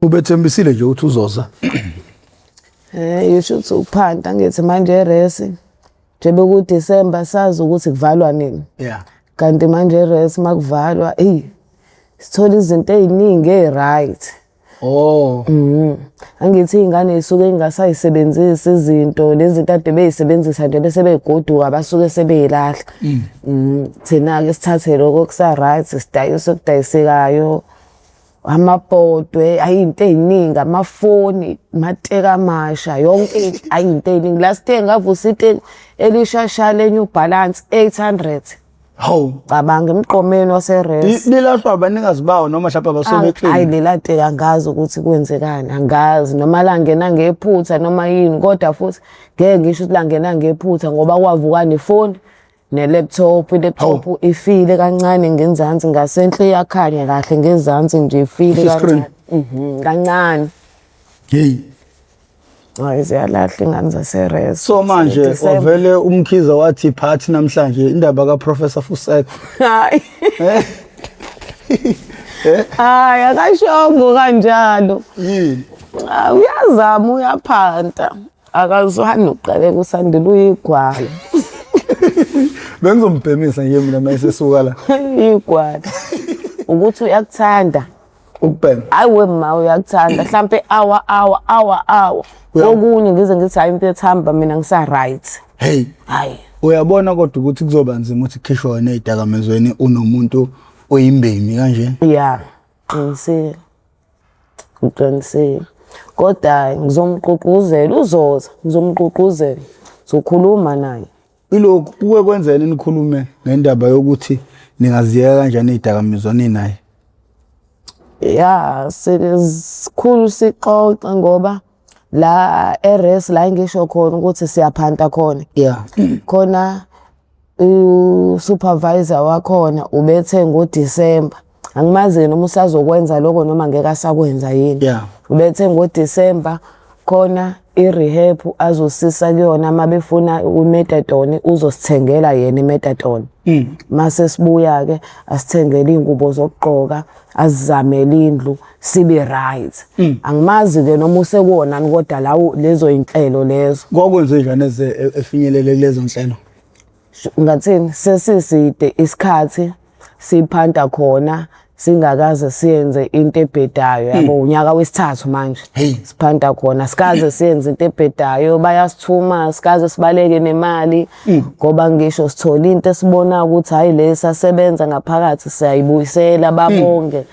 Ubethembisile nje ukuthi uzoza. Yisho ukuthi ukuphanda ngithi manje eresi njengoba ku December sazi ukuthi kuvalwa nini. Yeah. Kanti manje eresi makuvalwa sithola izinto eziningi eziright. Oh. Angithi ingane isuke ingasayisebenzisi izinto lezi zinto ade beyisebenzisa nje bese begoduka basuke sebeyilahla. Thina ke sithathe lokho kusa right sidayise okudayisekayo. Amabhodwe ayinto eziningi amafoni mateka amasha yonke ayinto eziningi last time ngavusa into elishasha le New Balance 800. Hawu Cabanga emqomeni waseRes. Lilapha abanikazi bawo noma mhlawumbe abasobekini. Hayi lelate angazi ukuthi kwenzekani angazi noma la ngena ngephutha noma yini kodwa futhi ngeke ngisho ukuthi la ngena ngephutha ngoba kwavuka nefoni ne-laptop ifile kancane ngenzansi ngasenhle iyakhanya kahle ngezansi nje ifile kancane kancane hey hayi ziyalahla ingane zaseRes. So manje ovele umkhiza wathi party namhlanje indaba kaProfessor Fuseko. Hayi hayi akashongo kanjalo yini uyazama uyaphanta akazwani uqaleka usandile uyigwala. Bengizombhemisa nje mina mayesesuka la. Igwala. Ukuthi uyakuthanda. Ukubhema. Hayi wema uyakuthanda mhlambe hour. Okunye ngize ngithi hayi into ethamba mina ngisa right. Hey. Hayi. Uyabona kodwa ukuthi kuzoba nzima ukuthi khishwe wena ezidakamezweni unomuntu oyimbemi kanje. Yeah. Ngiqinisile. Kodwa ngizomqhuquzela uzoza ngizomqhuquzela. Zokhuluma naye. Ilokhu kuke kwenzeni nikhulume ngendaba yokuthi ningaziyeka kanjani ezidakamezweni naye. Yeah, sikhulu sixoxa ngoba la eRes la ngisho khona ukuthi siyaphanta khona. Yeah. Khona supervisor wakhona ubethe ngoDecember. Angimazi noma usazokwenza lokho noma ngeke asakwenza yini. Yeah. Ubethe ngoDecember khona irehab azosisa kuyona mabefuna uMethadone uzosithengela yena iMethadone. Mase sibuya ke asithengele ingubo zokugqoka azizamele indlu sibe right. Angimazi ke noma usekuwonani kodwa lawo lezo inhlelo lezo. Kwakwenze njani efinyelele kulezo nhlelo? Ngathini sesiside isikhathi siphanda khona singakaze siyenze into ebhedayo yabo unyaka wesithathu manje siphanda khona sikaze siyenze into ebhedayo bayasithuma sikaze sibaleke nemali ngoba ngisho sithola into esibona ukuthi hayi lesasebenza ngaphakathi siyayibuyisela babonge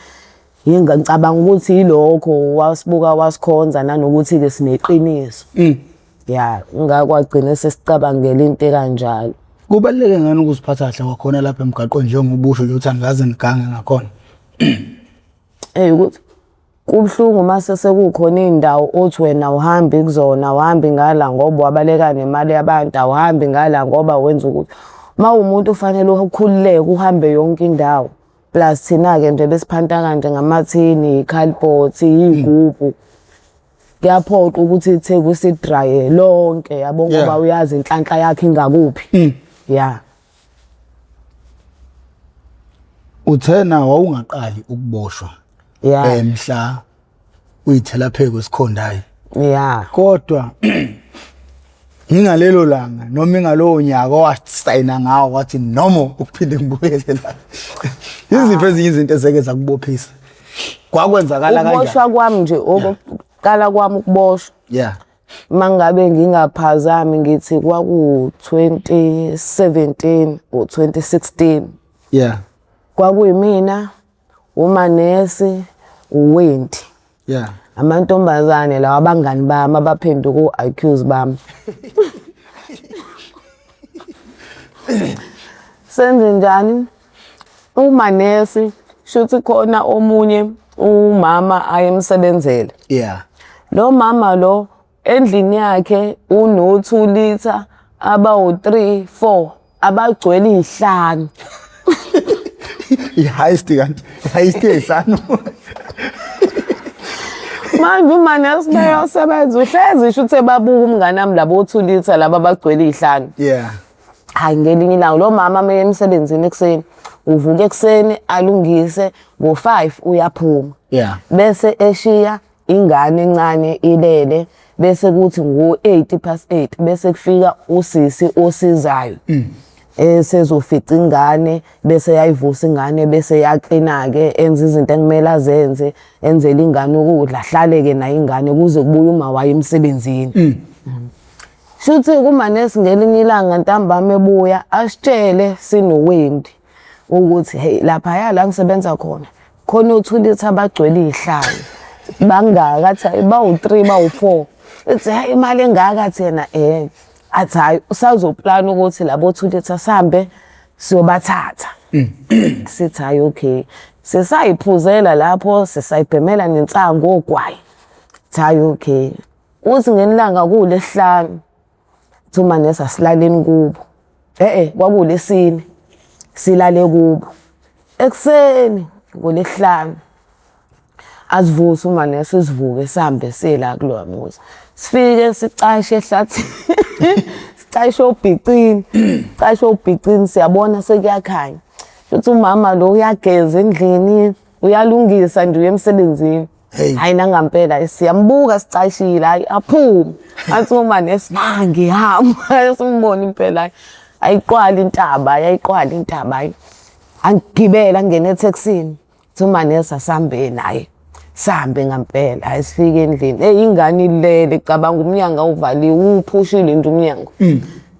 yinga ngicabanga ukuthi yilokho wasibuka wasikhonza nanokuthi ke sineqiniso yeah ngakwagcina sesicabangela into kanjalo. Kubaleke ngani ukuziphatha kahle kwakhona lapha emgaqweni njengobusho nje ukuthi angaze nigange ngakhona. Ukuthi kubhlungu mase sekukhona indawo othi wena uhambe kuzona uhambe ngala ngoba wabaleka nemali yabantu awuhambi ngala ngoba wenza ukuthi umuntu ufanele ukukhululeke uhambe yonke indawo plus thina ke nje besiphanta kanje ngamathini ikhalibhothi igubhu kuyaphoqa ukuthi itheke usidrye lonke yabo ngoba uyazi inhlanhla yakhe ingakuphi. Yeah. Uthena wawungaqali ukuboshwa. Yeah. Mhla uyithela pheko esikhondayo. Yeah. Kodwa ngingalelo langa noma ingalowo nyaka wasayina ngawo wathi noma ukuphinde ngibuyele la. Izipho ezinye izinto ezeke zakubophisa. Kwakwenzakala kanjani? Ukuboshwa kwami nje okokuqala kwami ukuboshwa. Yeah. Mangabe ngingaphazami ngithi kwaku 2017 or 2016. Yeah. Kwakuyimina uManesi uWendi. Yeah. Amantombazane lawa abangani bami abaphenduka ku-accuse bami. Senze njani? uManesi shuthi khona omunye umama ayemsebenzele. Yeah. Lo mama lo endlini yakhe uno 2 litha abawu 3 4 abagcwele 5. Iheist kanti. Iheist yesano. Manje uManesi beyosebenza uhlezi sho ukuthi babuka umngane nami labo 2 litha laba abagcwele 5. Yeah. Hayi ngelinye ilanga lo mama meye emsebenzini ekseni uvuka ekseni alungise ngo5 uyaphuma. Yeah. Bese eshiya ingane encane ilele bese kuthi ngo-8:08 bese kufika usisi osizayo sezofica ingane bese yayivusa ingane bese yaklina-ke enza izinto ekumele azenze enzele ingane ukudla ahlale-ke nayo ingane kuze kubuye uma waye emsebenzini. Shuthi kumanesi ngelinye ilanga ntambama ebuya asitshele sinowendi ukuthi hey laphaya la ngisebenza khona khona u2 litre abagcwele ihlalo bangaka athi bawu3 bawu4 ethi hey imali engaka thena athi hayi usazoplana ukuthi labo 2 litre sihambe siyobathatha. Sithi hayi okay sesayiphuzela lapho sesayibhemela nensango ogwayi. Hayi okay uthi ngenilanga kulesihlanu umanesi asilaleni kubo kwakulesine silale kubo ekseni ngolesihlanu asivuse umanesi sivuke sihambe sela kuloya muzi sifike sicashe ehlathini sicashe ubhicini siyabona sekuyakhanya futhi umama lo uyageza endlini uyalungisa nje emsebenzini. Hayi nangampela siyambuka sicashile hayi aphume athi umanesi ngihamba simbona impela ayiqwala intaba angigibela ngene etaxini umanesi asambe naye sihambe ngampela ayisifike endlini ingane ilele cabanga umnyango uvaliwe uphushile nje umnyango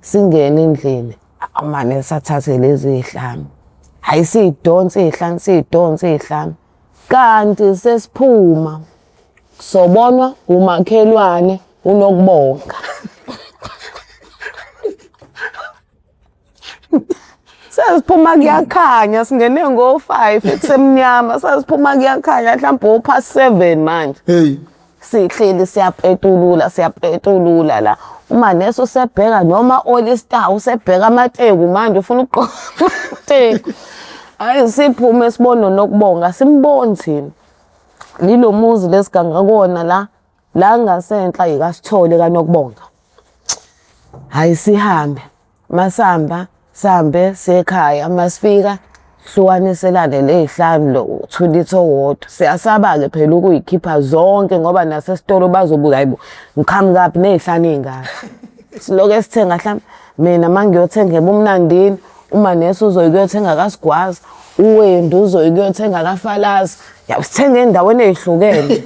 singene endlini umanesi athathe lezi ihlanu hayi sidonse ihlanu kanti sesiphuma sobonwa umakhelwane unokubonga. Sesiphuma kuyakhanya singene ngo5 kusemnyama sesiphuma kuyakhanya mhlawumbe o7 manje. Sihleli siyapetulula la umanesi usebheka noma All Star usebheka amateku manje ufuna ukuqoqa amateku. Hayi siphume sibona nokubonga simboni thina lilo muzi lesiganga kona la ngasenhla yikasithole kanokubonga. Hayi sihambe masamba sambe sekhaya masifika hlukaniselane lezihlanu lo 2 litre owodwa siyasaba-ke phela ukuyikhipha zonke ngoba nasesitolo bazobuka hayibo ngikhamukaphi nezihlanu ey'ngaka siloke sithenga mhlawumbe mina mangiyothenga ebumnandini umanesi uzoyikuyothenga kaSigwaza uWendi uzoyikuyothenga kaFalazi sithenga ey'ndaweni ey'hlukene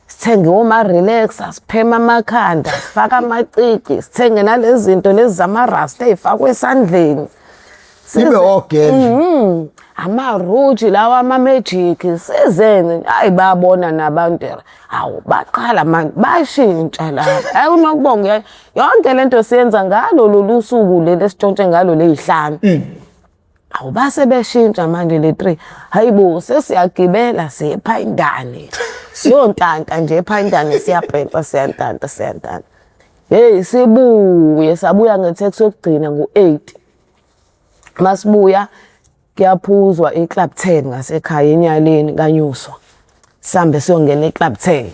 sithenge oma-relaxer siphema amakhanda sifaka amacici sithenge nalezi zinto lezi zamarasta ey'fakwe esandleni sibe ogele amaruji lawa ama-magic sizenze hayi babona nabantu hawu baqala manje bashintsha lapha hayi unokubonga yonke lento siyenza ngalo lolu suku leli esitshontshe ngalo ley'hlanu awu base beshintsha manje le3 hayibo sesiyagibela siyepha indane siyontanta nje epha indane siyabhepa siyantanta hey sabuya ngetheksi yokugcina ngo8 masibuya kuyaphuzwa eClub 10 ngasekhaya enyaleni kaNyuswa sambe siyongena eClub 10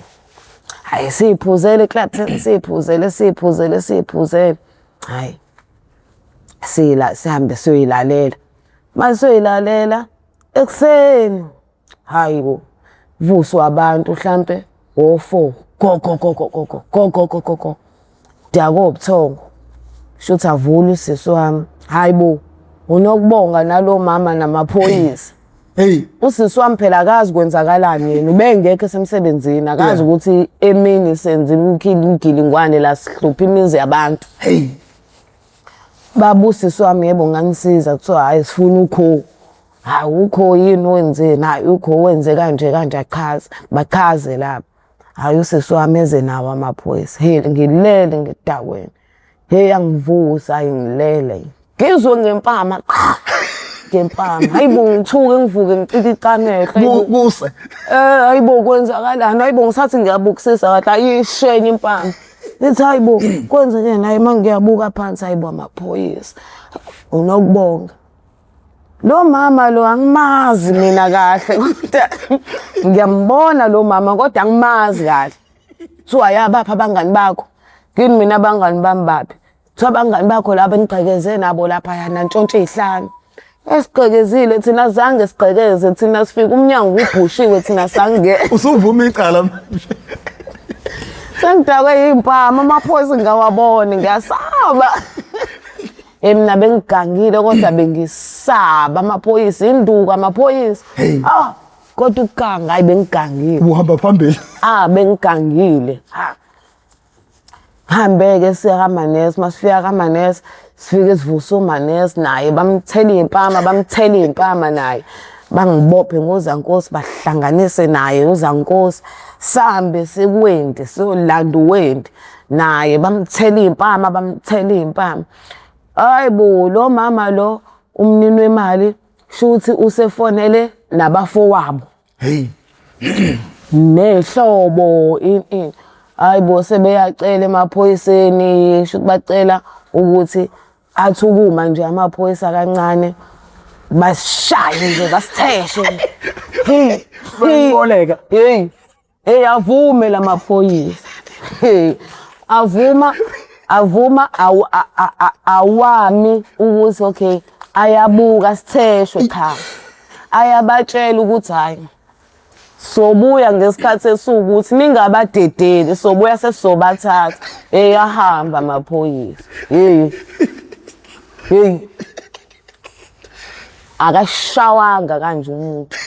hayi siphuzele eClub 10 siphuzele hayi sihambe siyoyilalela masiyoyilalela ekseni hayibo vuswa abantu mhlambe o4 go Dakobuthongo shuthi avula usisi wami hayibo unokubonga nalo mama namaphoyisa. Usisi wami phela akazi kwenzakalani yena ubengekho esemsebenzini akazi ukuthi emini senza imgilingwane la sihlupha imizi yabantu. Baba usisi wami yebo ngangisiza kuthiwa hayi sifuna ukho hayi ukho yini wenzeni hayi ukho wenze kanje achaza bachaze lapha hayi usisi wami eze nawo amaphoyisa ngilele ngidakweni angivusa ngilele ngizwe ngempama hayibo ngithuke ngivuke ngicika icanehlo buse hayibo kwenzakalani hayibo ngisathi ngiyabukisisa kahle ayishenye impama lithi hayibo kwenzeke naye mangiyabuka phansi hayibo amaphoyisa unokubonga lo mama lo angimazi mina kahle kodwa ngiyambona lo mama kodwa angimazi kahle kuthiwa yabapha abangani bakho kini mina abangani bami baphi kuthiwa abangani bakho laba enigqekeze nabo lapha yana ntshontshe 5 Esigqekezile thina zange sigqekeze thina sifika umnyango ubhushiwe thina sange. Usuvuma icala manje. Sengidakwe impama amaphoyisa ngawabona ngiyasaba. Mina bengigangile kodwa bengisaba amaphoyisa induku amaphoyisa. Kodwa ukuganga hayi bengigangile. Uhamba phambili. Bengigangile. Hambeke siya kaManesi masifika kaManesi sifike sivusa uManesi naye bamthela impama naye bangibophe ngozankosi bahlanganise naye uzankosi sambe sekwendi solanda uwendi naye bamthela impama hayibo lo mama lo umnini wemali shuthi usefonele nabafowabo nehlobo hayibo sebeyacela emaphoyiseni shuthi bacela ukuthi athukuma nje amaphoyisa kancane bashaye nje basitheshe Bayoleka. Avume lamaphoyisa avuma awami ukuthi okay ayabuka sitheshwe cha ayabatshela ukuthi hayi sobuya ngesikhathi esukuthi ningabadedeli sobuya sesizobathatha ahamba amaphoyisa akashawanga kanje umuntu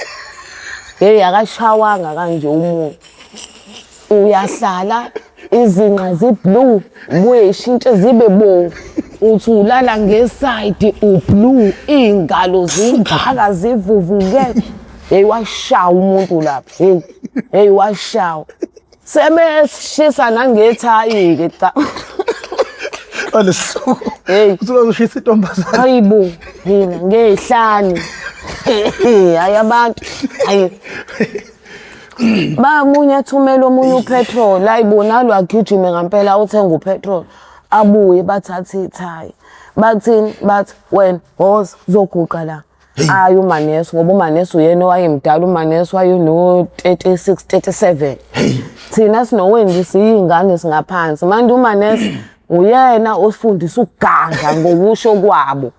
akashawanga kanje umuntu uyahlala izinqa ziblue uyishintshe zibe bomvu uthi ulala ngeside ublue ingalo zingaka zivuvukele washawa umuntu lapha washawa sebeshisa nangethayi ke cha Alesuku. Usushisa intombazana. hayibo yena ngehlani hayi abantu hayi bamunye thumela omunye upetrol ayibona lo agijime ngempela uthenga upetrol abuye bathatha ithayi bathini bathi wena hoza uzoguqa la uManesi ngoba uManesi uyena owayemdala uManesi wayeno 36 37 thina sinowendi siyingane singaphansi manje uManesi uyena osifundisa ukuganga ngokusho kwabo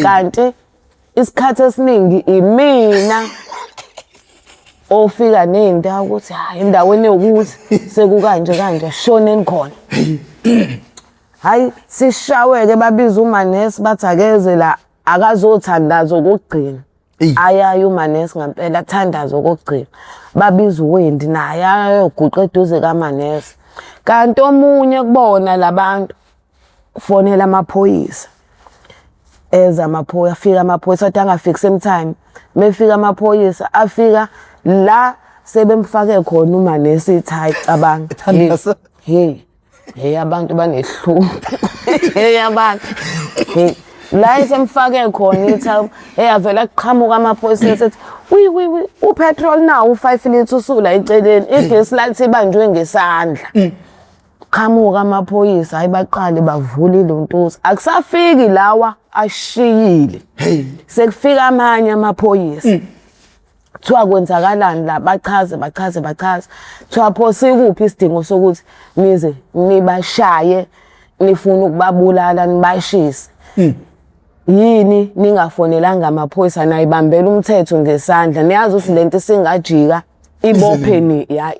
kanti isikhathi esiningi imina ofika nendawo ukuthi hayi endaweni yokuthi sekukanje shoneni khona hayi sishaweke babiza uManesi bathi akeze la akazothandaza okugcina ayayo uManesi ngempela athandaza okugcina babiza uwendi naye ayoguqa eduze kaManesi kanti omunye kubona labantu fonela amaphoyisa afika amaphoyisa athi angafiki same time mefika amaphoyisa afika la sebemfake khona uManesi ithayi cabanga abantu banehlupho abantu la isemfake khona ithayi avela kuqhamuka amaphoyisa ethi upetrol nawo u5 liters usula eceleni igesi lathi banjwe ngesandla qhamuka amaphoyisa ayibaqale bavula ilontuza akusafiki lawa ashiyile sekufika amanye amaphoyisa kuthiwa kwenzakalani la bachaze kuthiwa pho sikuphi isidingo sokuthi nize nibashaye nifuna ukubabulala nibashise yini ningafonelanga amaphoyisa nayibambela umthetho ngesandla niyazi ukuthi lento singajika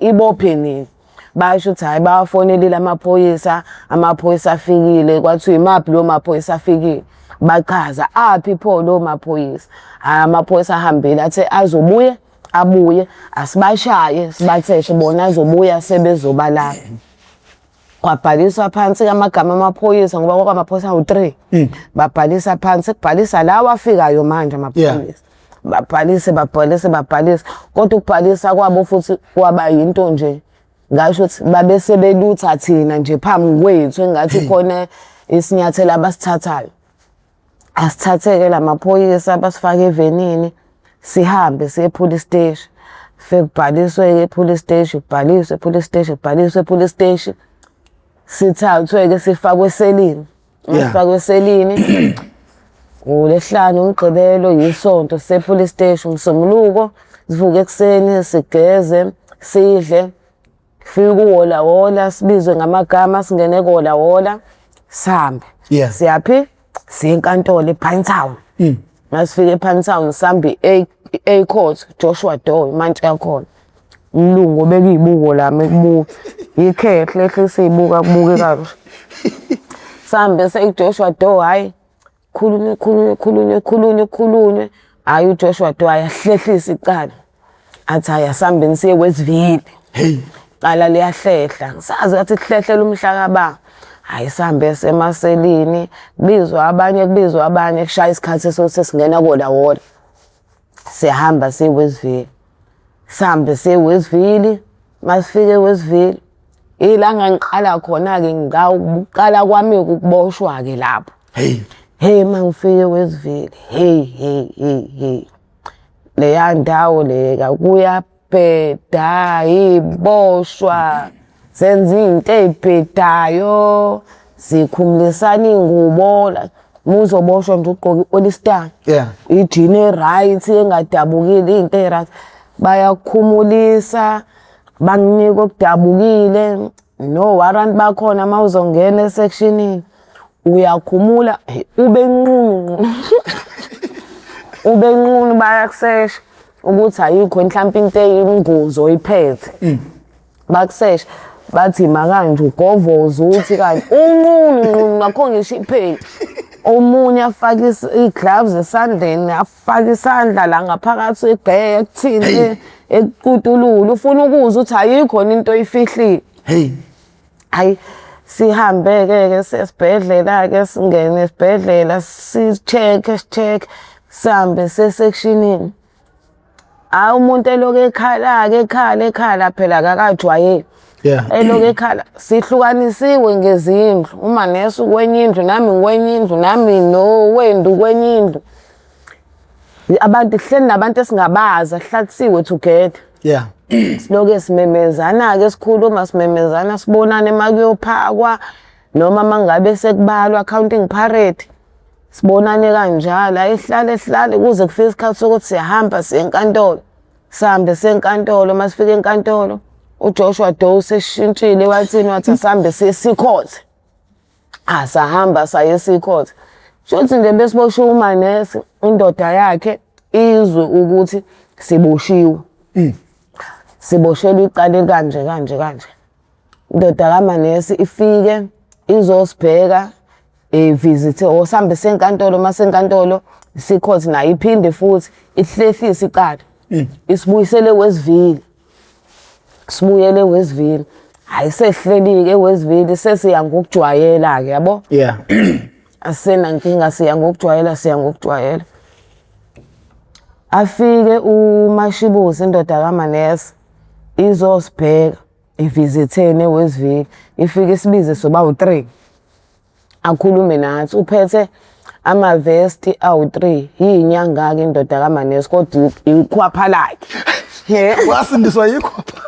ibopheni basho ukuthi hayi bawafonelile amaphoyisa afikile kwathiwa imaphi lo maphoyisa afikile bachaza aphi pho lo maphoyisa amaphoyisa ahambile athi abuye asibashaye sibatheshe bona azobuya sebezobalala kwabhaliswa phansi amagama amaphoyisa ngoba kwakwamaphoyisa awu3 babhalisa phansi kubhalisa lawa afikayo manje amaphoyisa babhalise kodwa ukubhalisa kwabo futhi kwaba yinto nje ngasho ukuthi babe sebelutha thina nje phambi kwethu engathi khona isinyathelo abasithathayo asithatheke lamaphoyisa basifake evenini sihambe siye police station fekubhaliswe epolice station kubhaliswe epolice station sithathwe ke sifakwe eselini uLesihlanu uMgqibelo yisonto sepolice station somluko sivuke ekseni sigeze sidle fika uwola sibizwe ngamagama singene kowola sambe siyaphi siyenkantolo ePine Town Masifike ePantown sambi A Court Joshua Doe imantshi yakhona. Umlungu obeka izibuko lami ekubuka. Ikhehle ehlise izibuka kubuke kahle. Sambe seJoshua Doe hayi khulunywe hayi uJoshua Doe ayahlehlisa icala. Athi ayasambeni siye Westville. Hey. Qala liyahlehla. Ngisazi ukuthi kuhlehlela umhlakabanga. Hayi sambe esemaselini kubizwa abanye kushaya isikhathi sesingena kola wona. Sihamba siye Westville. Sambe siye Westville, masifike Westville. Ilanga ngiqala khona ke ngaqala kwami ukuboshwa ke lapho. Hey mangifike Westville. Hey. Leya ndawo leka kuyabheda iboshwa. Senza into ezibhedayo. Sikhumulisana ingubo la. Muzoboshwa nje ugqoka iOlistan. Yeah. Ijini right engadabukile into right. Bayakhumulisa banginika okudabukile no warrant bakhona mawuzongena esectionini uyakhumula ubenqunu bayakusesha ukuthi ayikho mhlawumbe into eyingozi oyiphethe bakusesha bathi makanje ugovoza uthi kanti unqunu ngakho ngisho iphedi omunye afaka igloves esandleni afaka isandla la ngaphakathi egeye ekuthini ekutululu ufuna ukuzwa ukuthi ayikho into oyifihlile. Hayi sihambe ke sesibhedlela ke singene esibhedlela check sambe sectionini. Hayi umuntu eloku ekhala phela akakajwayeli. Yeah. Eloku ekhala sihlukanisiwe ngezindlu uma nesu kwenye indlu nami ngikwenye indlu nami no wendu kwenye indlu. Abantu hleli nabantu esingabaza hlathisiwe together. Yeah. Siloke simemezana ke sikhuluma simemezana sibonana emakuyophakwa noma mangabe sekubalwa counting parade. Sibonane kanjalo ehlale kuze kufike isikhathi sokuthi siyahamba siye enkantolo. Sihambe senkantolo masifike enkantolo uJoshua Doe seshintshile wathini wathi asambe siyesikhothi. Sahamba saye esikhothi. Shothi nje besiboshwe umanesi indoda yakhe izwe ukuthi siboshiwe. Siboshelwe icala kanje. Indoda kamanesi ifike izosibheka visit osambe senkantolo masenkantolo isikhothi nayo iphinde futhi ihlehlisa icala. Isibuyisele Westville. Sibuyele Westville. Hayi sehleli ke Westville sesiya ngokujwayela ke yabo. Yeah. Asena nkinga siya ngokujwayela. Afike uMashibusi indoda kaManesi izosibheka ivisithene Westville ifike isibize soba u3 akhulume nathi uphethe amavesti awu3 yinyanga ke indoda kaManesi kodwa ikhwapha lakhe. Wasindiswa yikhwapha.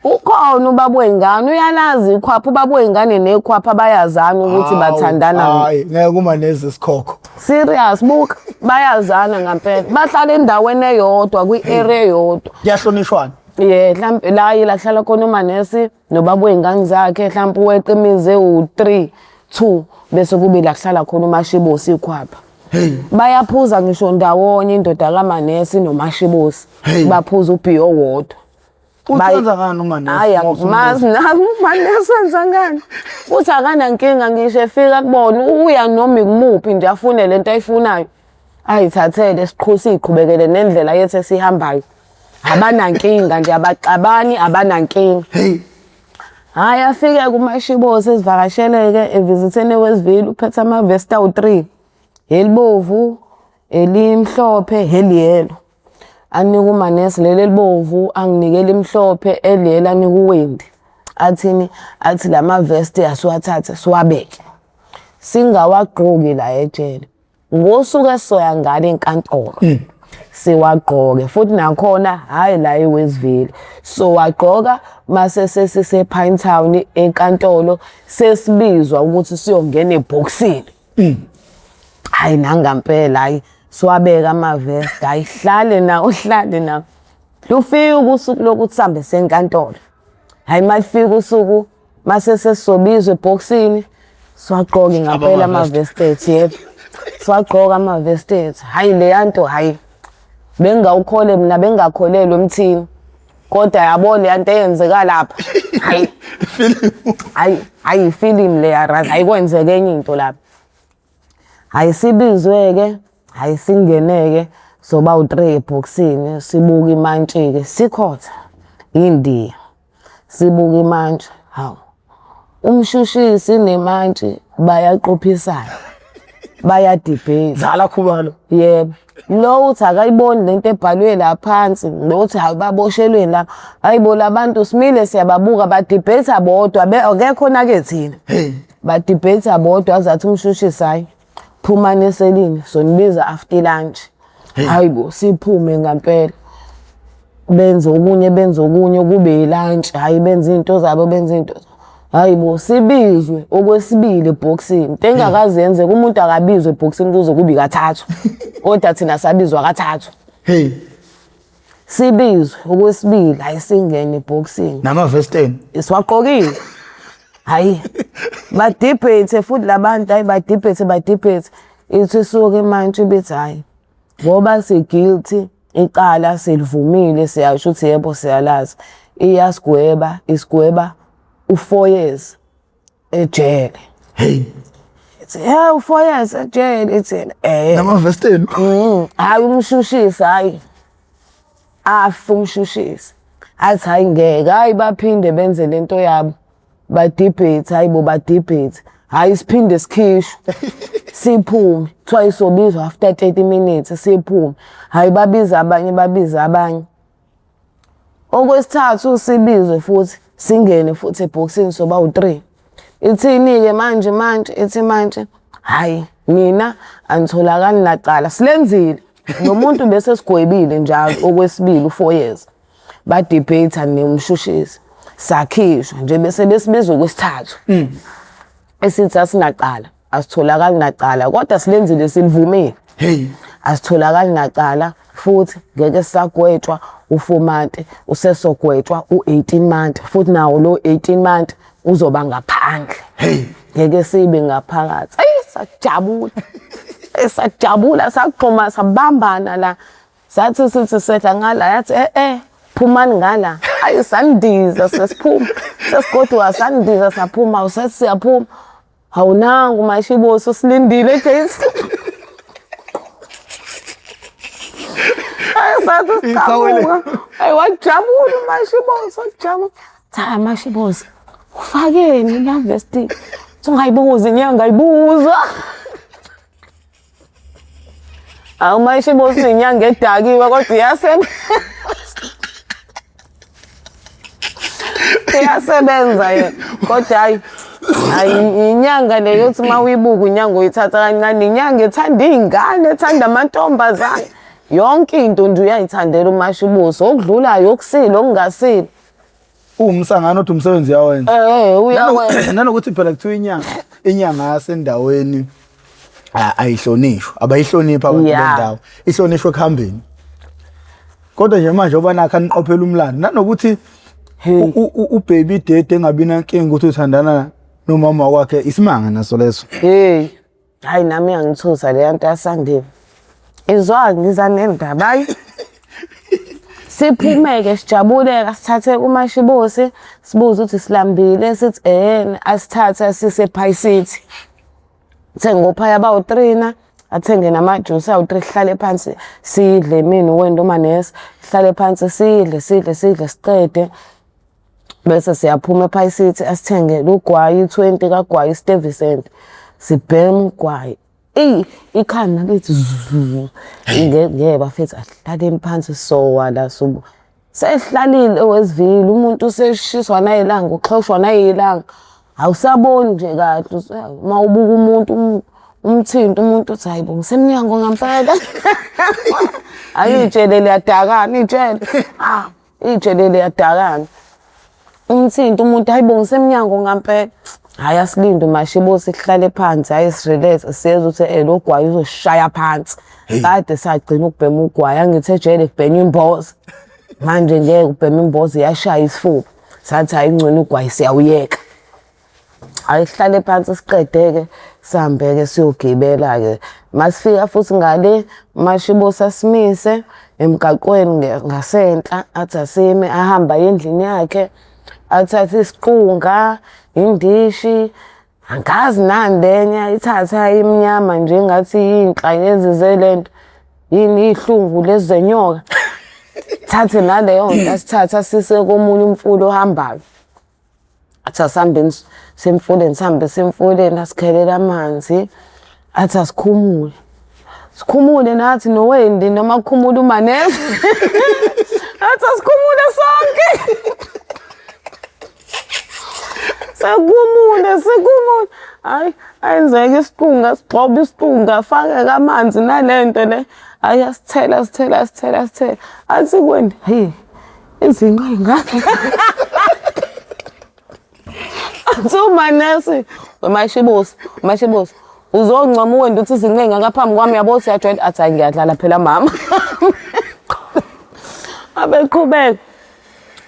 Ukhona ubaba wengane uyalazi ikhwapha ubaba wengane nekhwapha bayazana ukuthi bathandana. Hayi ngeke uma nezisikhokho. Serious buka bayazana ngempela bahlala endaweni eyodwa kwi-area eyodwa. Kuyahlonishwana. Mhlawumbe la hlala khona uManesi nobaba wengane zakhe mhlawumbe weqimize u3 2 bese kube la kuhlala khona uMashibusi ikhwapha. Bayaphuza ngisho ndawonye indoda kaManesi noMashibusi baphuza ubhiyo wodwa. Uthenza ngani uManesi? Hayi mazi nami uManesi wenza ngani? Uthi akanankinga ngisho efika kubona uya noma ikumuphi nje afune lento ayifunayo. Ayithathele siqhusi iqhubekele nendlela yethu esihambayo. Abanankinga nje abaxabani abanankinga. Hayi afike kuMashibusi esivakasheleke evisithene Westville uphethe amavesta u3. Elibovu, elimhlophe, heliyelo. Anika uManesi leli libovu anginikele imhlophe eliyela anika uWendi. Athi lamavesti asiwathathe siwabeke. Singawagqoki la ejele. Ngosuku esoya ngale enkantolo. Siwagqoke futhi nakhona hayi la eWestville. So wagqoka mase sesisepinetown enkantolo sesibizwa ukuthi siyongena eboxini. Hayi nangampela hayi siwabeka amavesti ayihlale nawo. Lufika usuku lokuthi sambe senkantolo. Hayi mafika usuku mase sesisobizwa eboxini Siwagqoke ngampela ama-vested yebo. Siwagqoka ama-vested. Hayi leya nto hayi. Bengawukhole mina bengakholelwa emthini. Kodwa yabo leya nto eyenzeka lapha. Hayi. Hayi ifilimu leya right. Hayi kwenzeke enye into lapha. Hayi sibizwe-ke, hayi singeneke. Soba u-3 eboxini sibuka imantshi-ke sikhotha India. Sibuka imantshi. Hawu. Umshushisi nemantshi bayaqophisana. Bayadebate. Dlala khubalo. Yebo. Lo uthi akayiboni lento ebhalwe la phansi, lo uthi hayi baboshelweni la. Hayibo labantu simile siyababuka badebate bodwa akekho nake thina. Badebate bodwa azathi umshushisi hayi phumani eselini sonibiza after lunch. Hayibo siphume ngampela. Benze okunye kube ilunch, hayi benze into zabo benze into. Hayibo sibizwe okwesibili eboxini. Tengakazi yenzeka umuntu akabizwe eboxini kuze kube kathathu. Kodwa thina sabizwa kathathu. Sibizwe okwesibili hayi singene eboxini. Nama-vested. Siwagqokile. Hayi. Badebate futhi labantu hayi badebate. Ithi suke manje bethi hayi. Ngoba si-guilty, icala silivumile siyasho ukuthi yebo siyalazi. Iyasigweba, isigweba u4 years ejele. Ithi u4 years ejele ithi Nama-vested. Hayi umshushisi hayi. Afu umshushisi. Athi hayi ngeke hayi baphinde benze lento yabo. Badebate hayibo badebate. Hayi siphinde sikhishwe. Siphume. Kuthiwa sobizwa after 30 minutes siphume. Hayi babiza abanye. Okwesithathu sibizwe futhi singene futhi eboxini soba u3. Ithini-ke manje ithi manje hayi mina angitholakali naqala silenzile. Nomuntu bese sigwebile njalo okwesibili u4 years. Badebate nomshushisi. Sakhishwa nje bese besibizwa okwesithathu. Esithi asinaqala. Asitholakali naqala kodwa silenzile silivumile. Asitholakali naqala futhi ngeke sagwetshwa ufomante usesogwetshwa u18 month futhi nawo lo 18 month uzoba ngaphandle. Ngeke sibe ngaphakathi. Sajabula. Sajabula saqhoma sabambana la. Sathi sithi setha ngala yathi phumani ngala. Ayi sandiza sesiphuma. Sesigodwa sandiza saphuma usesiyaphuma. Hawunanga uMashibosi silindile James. Sathi siqhamuka. Ayi wajabula uMashibosi wajabula. Cha Mashibosi. Ufakeni la vesti. Ungayibuza inyanga ayibuza. AwuMashibosi inyanga edakiwe kodwa iyasebenza. Iyasebenza yena kodwa hayi inyanga leyo uthi mawuyibuka inyanga uyithatha kancane inyanga ethanda izingane ethanda amantombazane yonke into nje uyayithandela uMashibosi okudlulayo okusile okungasile Umsangano uthi umsebenzi yawenza. Uyawenza. Nanokuthi phela kuthiwa inyanga yasendaweni ayihlonishwa. Abayihlonipha abantu bendawo. Ihlonishwe ekuhambeni. Kodwa nje manje obanakha niqophela umlando. Nanokuthi ubaby date engabi nankinga ukuthi uthandana nomama wakhe isimanga naso leso. Hayi nami ngangithusa le nto yaSandile. Izwa ngiza nendaba hayi. Siphumeke sijabuleka sithathe uMashibosi sibuza ukuthi silambile sithi asithathe asise ePie City. Sengophaya abawu3 na athenge namajuice awu3 sihlale phansi sidle mina wendo manesi sihlale phansi sidle siqede bese siyaphuma ePie City asithenge ugwayi 20 kaGwayi Stuyvesant sibhema ugwayi ikhanda lithi ngeke bafethu ahlale phansi sowa la subu sehlalile owesivile umuntu useshiswa nayilanga uxhoshwa nayilanga awusaboni nje kahle mawubuka umuntu umthinto umuntu uthi hayibo ngisemnyango ngampela ayitshele liyadakana ijele liyadakana umthinto umuntu hayibo ngisemnyango ngampela hayi asilinde uMashibosi sihlale phansi hayi sirelax siyeza ukuthi lo gwayi uzoshaya phansi kade sagcina ukubhema ugwayi angithe ejele kubhenya imboza manje ngeke ubhema imboza yashaya isifuba sathi hayi ingcwele ugwayi siyawuyeka Ayihlale phansi siqedeke sihambeke siyogibela ke. Masifika futhi ngale uMashibusi asimise emgaqweni ngasenhla athi asime ahamba endlini yakhe athathe isiqunga, indishi, angazi nani lenye ithatha imnyama nje ngathi yinhla yezizele yini ihlungu lezenyoka. Thathe naleyo nto asithatha sise komunye umfula ohambayo. Athi asihambeni semfuleni sihambe semfuleni asikhelela amanzi athi asikhumule. Sikhumule nathi nowendi noma kukhumula uManese. Athi asikhumule sonke. Sikhumule. Hayi ayenzeke isiqunga sigxoba isiqunga afake amanzi nalento le. Hayi asithela. Athi kwena hey izinqa ingaka. Athi uManese uMashibusi uzoncoma uwenda uthi izincenga ngaphambi kwami yabo siyajwayela athi ngiyadlala phela mama. Abeqhubeka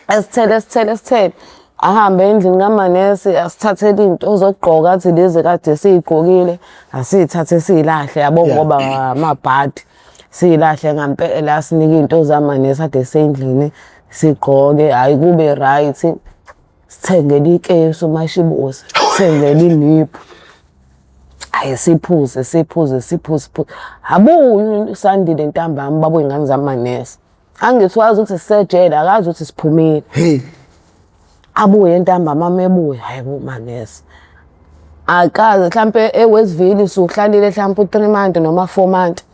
asithele ahambe endlini kaManese asithathele into zokugqoka athi lezi kade siyigqokile asithathe silahle yabo ngoba amabhadi silahle ngempela sinike into zaManese ade sendlini sigqoke hayi kube right. Sithengele ikesu uMashibusi sithengele iniphu. Hayi siphuze. Abuye uSandile ntambama babo ingane zaManese. Angithi wazi ukuthi sisejela akazi ukuthi siphumile. Hey. Abuye ntambama mebuye hayi uManese. Akaze mhlambe eWestville suhlalile mhlambe u3 months noma 4 months.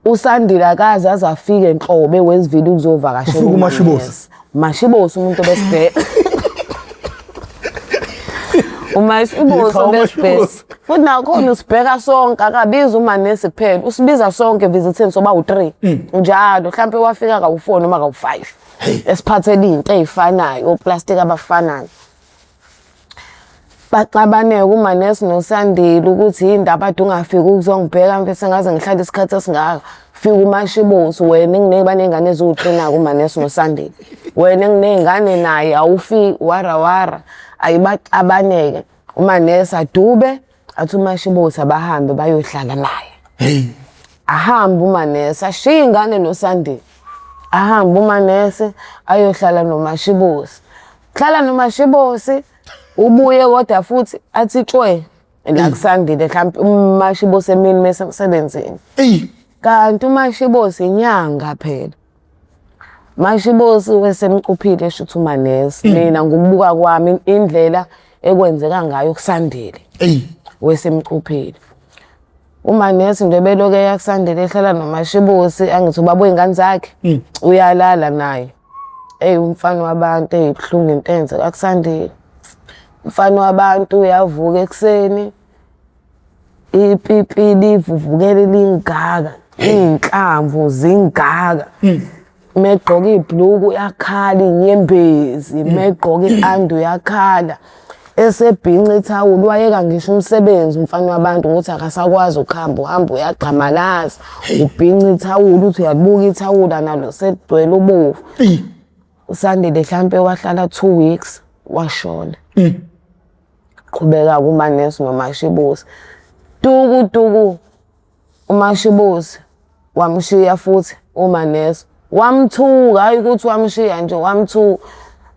uSandile akaze azafika enhlobo eWestville ukuzovakashela uMashibusi. Mashibusi umuntu besibheka. uMashibusi besibheka. Futhi nakhona usibheka sonke akabiza uManese kuphela. Usibiza sonke visitini soba u3. Njalo mhlambe wafika ka4 noma ka5. Esiphathele into ezifanayo oplastic abafanayo. Baxabaneke uManese noSandile ukuthi indaba ade ungafiki ukuzongibheka mfethu ngaze ngihlale isikhathi esingaka. Fika uMashibusi wena ngineba nengane eziwu3 uManese noSandile. Wena nginengane naye awufiki wara ayibaxabaneke. uManese adube athi uMashibusi abahambe bayohlala naye. Hey. Ahamba uManese ashiya ingane noSandile. Ahamba uManese ayohlala noMashibusi. Hlala noMashibusi ubuye kodwa futhi athi cwe la kuSandile mhlawumbe uMashibusi emini mesemsebenzini. Kanti uMashibusi inyanga phela. Mashibusi wesemcuphile eshuthi uManese. Mina ngokubuka kwami indlela ekwenzeka ngayo kuSandile. Wesemcuphile. uManese nje beloke yakusandile ehlala noMashibusi angithi ubaba wengane zakhe uyalala naye. Umfana wabantu ezibhlungu intenze kakusandile. Umfana wabantu uyavuka ekseni. Ipipi livuvukele lingaka, inhlamvu zingaka. Megqoka ibhluku yakhala inyembezi, megqoka iandu yakhala. Esebhinca ithawula wayeka ngisho umsebenzi umfana wabantu ukuthi akasakwazi ukuhamba uhamba uyagqamalaza ubhinca ithawula uthi uyabuka ithawula nalo sedwele ubovu. uSandile mhlambe wahlala 2 weeks washona. Qhubeka kuManese noMashibusi. Tuku uMashibusi wamshiya futhi uManese. Wamthuka hayi ukuthi wamshiya nje wamthuka.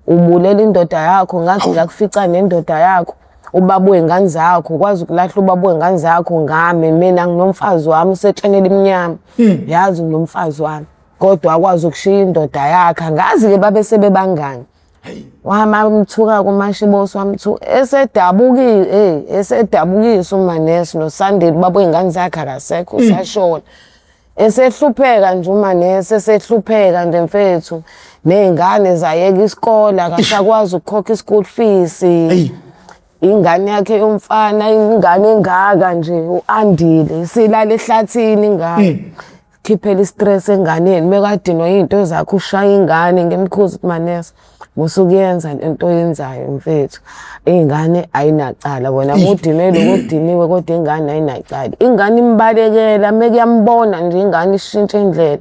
Ubulela indoda yakho ngathi ngiyakufica nendoda yakho. Ubaba wengane zakho kwazi ukulahla ubaba wengane zakho ngami mina nginomfazi wami usetshenela iminyama. Yazi unomfazi wami. Kodwa akwazi ukushiya indoda yakhe angazi ke babe sebebangani. Wamamthuka kuMashibusi wamthuka esedabukisa uManese noSandile ubaba wengane zakhe akasekho usashona. Esehlupheka nje uManese esehlupheka nje mfethu. Nezingane zayeka isikole akasakwazi ukukhokha ischool fees. Ingane yakhe yomfana ingane engaka nje uAndile silala ehlathini ingane. Khiphela istress enganeni mekadinwa izinto zakhe ushaya ingane ngemkhuzi kuManese. Musukuyenza into yenzayo mfethu. Ingane ayinacala wena udinele udiniwe kodwa ingane ayinacala. Ingane imbalekela mekuyambona nje ingane ishintshe indlela.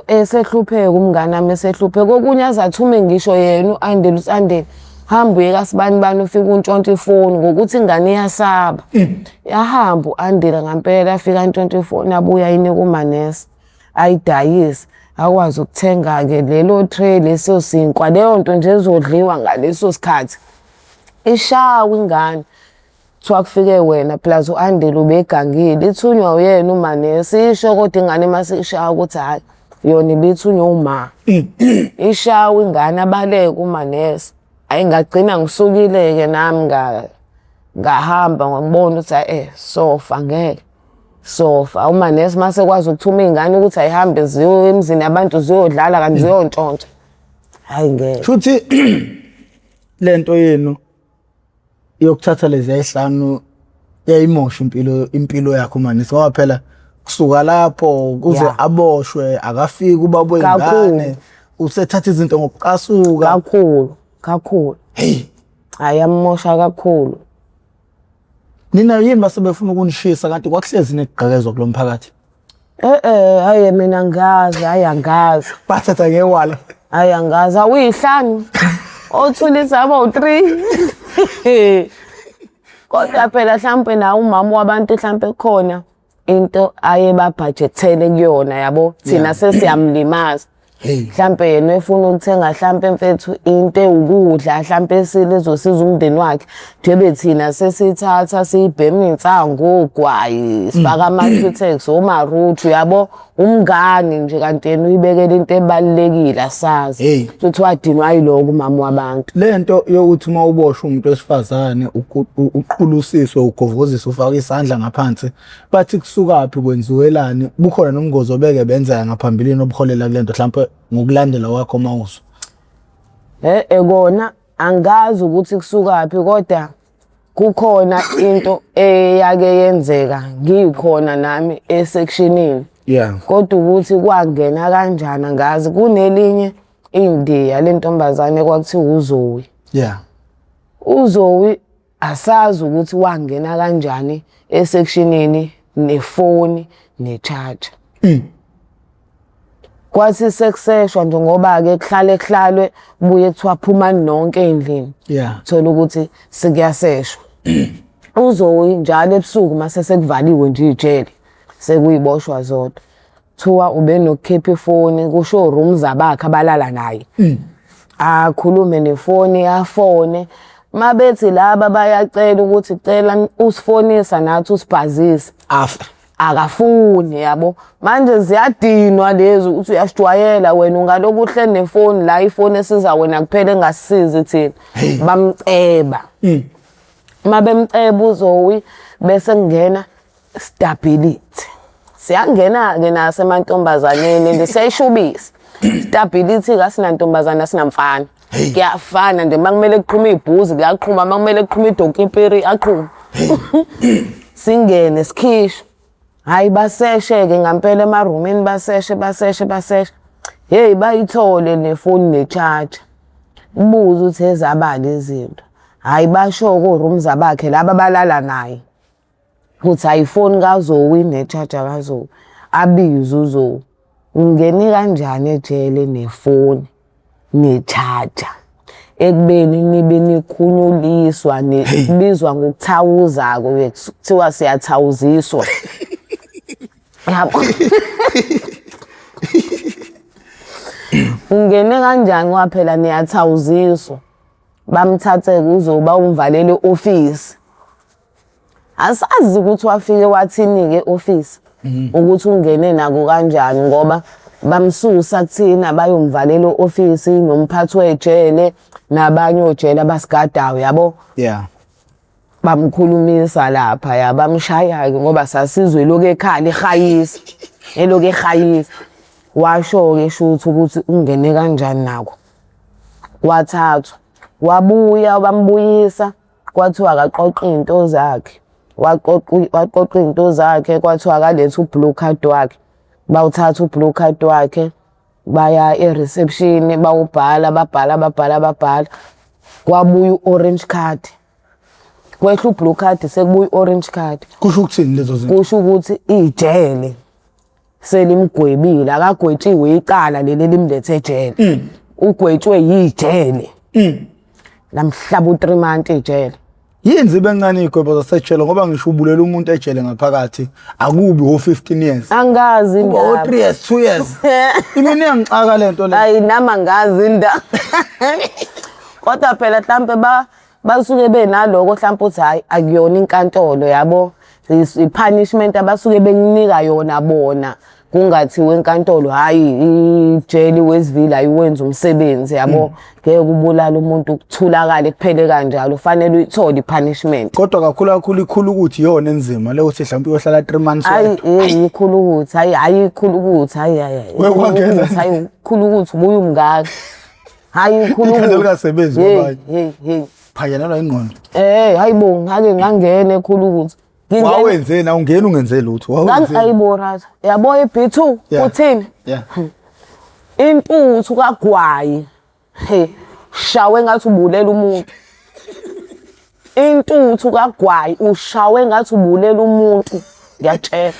Esehlupheka umngane nami esehlupheka okunye azathume ngisho yena uAndile hamba uye kaSibanibani ufika untshontsha ifoni ngokuthi ingane iyasaba. Yahamba u-Andile ngampela afika antshontsha ifoni abuya ayinika umanesi ayidayise akwazi ukuthenga-ke lelo tray leso sinkwa leyo nto nje ezodliwa ngaleso sikhathi. Ishawa ingane kuthiwa kufike wena plus u-Andile ubegangile ithunywa uyena umanesi isho kodwa ingane masishawa ukuthi hhayi yona ibithunywa uma. Ishawa ingane abaleke umanesi. Ayi ngagcina ngisukile-ke nami ngahamba ngibona ukuthi sofa ngeke sofa umanesi mase kwazi ukuthuma iy'ngane ukuthi ayihambe ziyo emzini abantu ziyodlala kanti ziyontshontsha. Hayi ngeke. Shuthi lento yenu yokuthatha lezi ay'hlanu yayimosha impilo yakho manesi ngoba phela kusuka lapho kuze aboshwe akafiki ubaba wengane usethatha izinto ngokucasuka kakhulu. Hey, ayamosha kakhulu. Nina yini base befuna ukunishisa kanti kwakuhlezi negqekezwa kulo mphakathi? Hayi mina angazi. Bathatha ngewala. Hayi angazi awuyihlanu. Othulisa abo-3. Kodwa phela mhlampe nawo umama wabantu mhlampe khona into aye babhajethele kuyona yabo thina sesiyamlimaza. Mhlampe yena efuna ukuthenga mhlampe mfethu into ewukudla mhlampe esizosiza umndeni wakhe njengoba thina sesithatha siyibhema insango ogwayi sifaka ama-cutex omaruthu yabo umngani nje kanti yena uyibekela into ebalekile asazi futhi wadinwa yiloko umama wabantu. Lento yokuthi uma uboshwe umuntu wesifazane uqhulusiswe ugovoziswe ufaka isandla ngaphansi bathi kusukaphi kwenziwelani bukhona nomngozi obeke benzeka ngaphambilini obuholela kulento mhlampe ngokulandela wakho mawuzo. Kona angazi ukuthi kusukaphi kodwa kukhona into eyake yenzeka ngikhona nami esectionini. Kodwa ukuthi kwangena kanjani ngazi kunelinye indiya lentombazane kwakuthiwa uZoe. uZoe asazi ukuthi wangena kanjani esectionini nefoni necharger. Kwathi sekuseshwa nje ngoba ke kuhlalwe buye kuthiwa phumani nonke endlini. Thola ukuthi sikuyaseshwa. uZoe njalo ebusuku mase sekuvaliwe nje ijele sekuyiboshwa zodwa. Thiwa ube nokukhipha ifoni ku-showroom zabakhe abalala naye. Akhulume nefoni afone mabethi laba bayacela ukuthi cela usifonisa nathi usibhazise akafuni yabo manje ziyadinwa lezi uthi uyashijwayela wena ungaloku uhle nefoni la ifoni esiza wena kuphela engasisizi thina bamceba mabemceba uZoe bese kungena stability siyangena-ke nasemantombazaneni ndisayishubisa stability kasinantombazane asinamfana kuyafana nje makumele kuqhuma ibhuzi kuyaqhuma makumele kuqhuma idonkipiri aqhuma singene sikhishwe hayi baseshe-ke ngampela emarumini baseshe hey bayithole nefoni necharger ubuze ukuthi ezabala izinto hayi basho-ke o-room zabakhe laba balala naye ukuthi ayifoni kaZoe necharger kaZoe abize uZoe ungene kanjani ejele nefoni necharger ekubeni nibe nikhunyuliswa kubizwa ngokuthawuza-ko kuthiwa siyathawuziswa yabo ungene kanjani waphela niyathawuziswa bamthathe uZoe bawumvalele e-ofisi asazi ukuthi wafike wathini-ke e-ofisi ukuthi ungene nako kanjani ngoba bamsusa kuthina bayomvalela e-ofisi nomphathi wejele nabanye ojele abasigadayo yabo bamkhulumisa lapha bamshaya-ke ngoba sasizwe eloku ekhala ehayisa washo-ke shuthi ukuthi ungene kanjani nako wathathwa wabuya bambuyisa kwathiwa akaqoqe iy'nto zakhe waqoqa iy'nto zakhe kwathiwa akalethe u-blue card wakhe bawuthatha u-blue card wakhe baya e-reception babhala kwabuya u-orange card kwehla u-blue card sekubuya u-orange card. Kusho ukuthini lezo zinto? Kusho ukuthi ijele selimgwebile akagwetshiwe icala leli limlethe ejele ugwetshwe yijele lamhlaba u3 months ejele. Yenzi bencane igwebo zasejele ngoba ngisho ubulela umuntu ejele ngaphakathi akubi o15 years. Angazi indaba. O3 years, 2 years. Imini yangixaka lento le. Hayi nama angazi indaba. Kodwa phela mhlambe basuke benaloko mhlambe uthi hayi akuyona inkantolo yabo. I-punishment abasuke bekunika yona bona. Kungathiwe enkantolo hayi ijeli Westville ayiwenza umsebenzi yabo ngeke kubulala umuntu ukuthulakala kuphele kanjalo ufanele uyithole ipunishment kodwa kakhulu ukuthi yona enzima le uthi mhlawumbe uyohlala 3 months hayi ikhulu ukuthi hayi ikhulu ukuthi hayi ikhulu ukuthi ubuye umngaka hayi ikhulu ukuthi likasebenzi ngoba hey phayanelwa ingqondo hayibo ngake ngangena ekhulu ukuthi wawenze na ungena ungenze lutho wawenze ayibo raza yabo iB2 uthini intuthu kaGwayi shawe ngathi ubulela umuntu intuthu kaGwayi ushawe ngathi ubulela umuntu ngiyatshela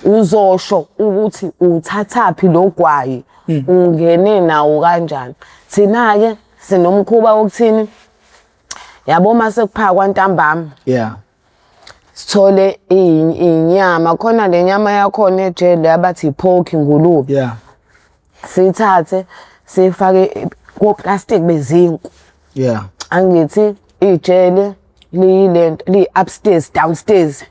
uzosho ukuthi uthathaphi lo Gwayi ungene nawo kanjani thina ke sinomkhuba wokuthini yabo mase kuphakwa ntambama sithole inyama khona le nyama yakhona ejele abathi pork ngulube sithathe sifake ko plastic bezinku angithi ijele lilento li upstairs downstairs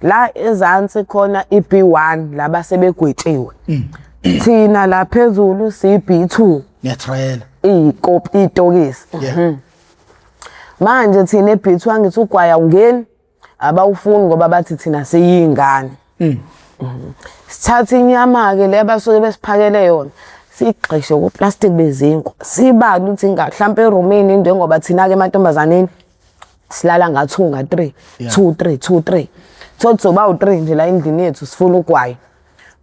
la ezansi khona iB1 laba sebegwetshiwe thina la phezulu siB2 ngiyatrayela ikopi itokisi manje thina eB2 angithi uGwaya ungeni abawufuni ngoba bathi thina siyingane sithatha inyama ke le basuke besiphakele yona sigxishe ku plastic bezinku sibala ukuthi mhlambe eroomini njengoba thina ke emantombazaneni silala nga2 nga3 2 3 thothi soba u3 nje la endlini yethu sifuna uGwayi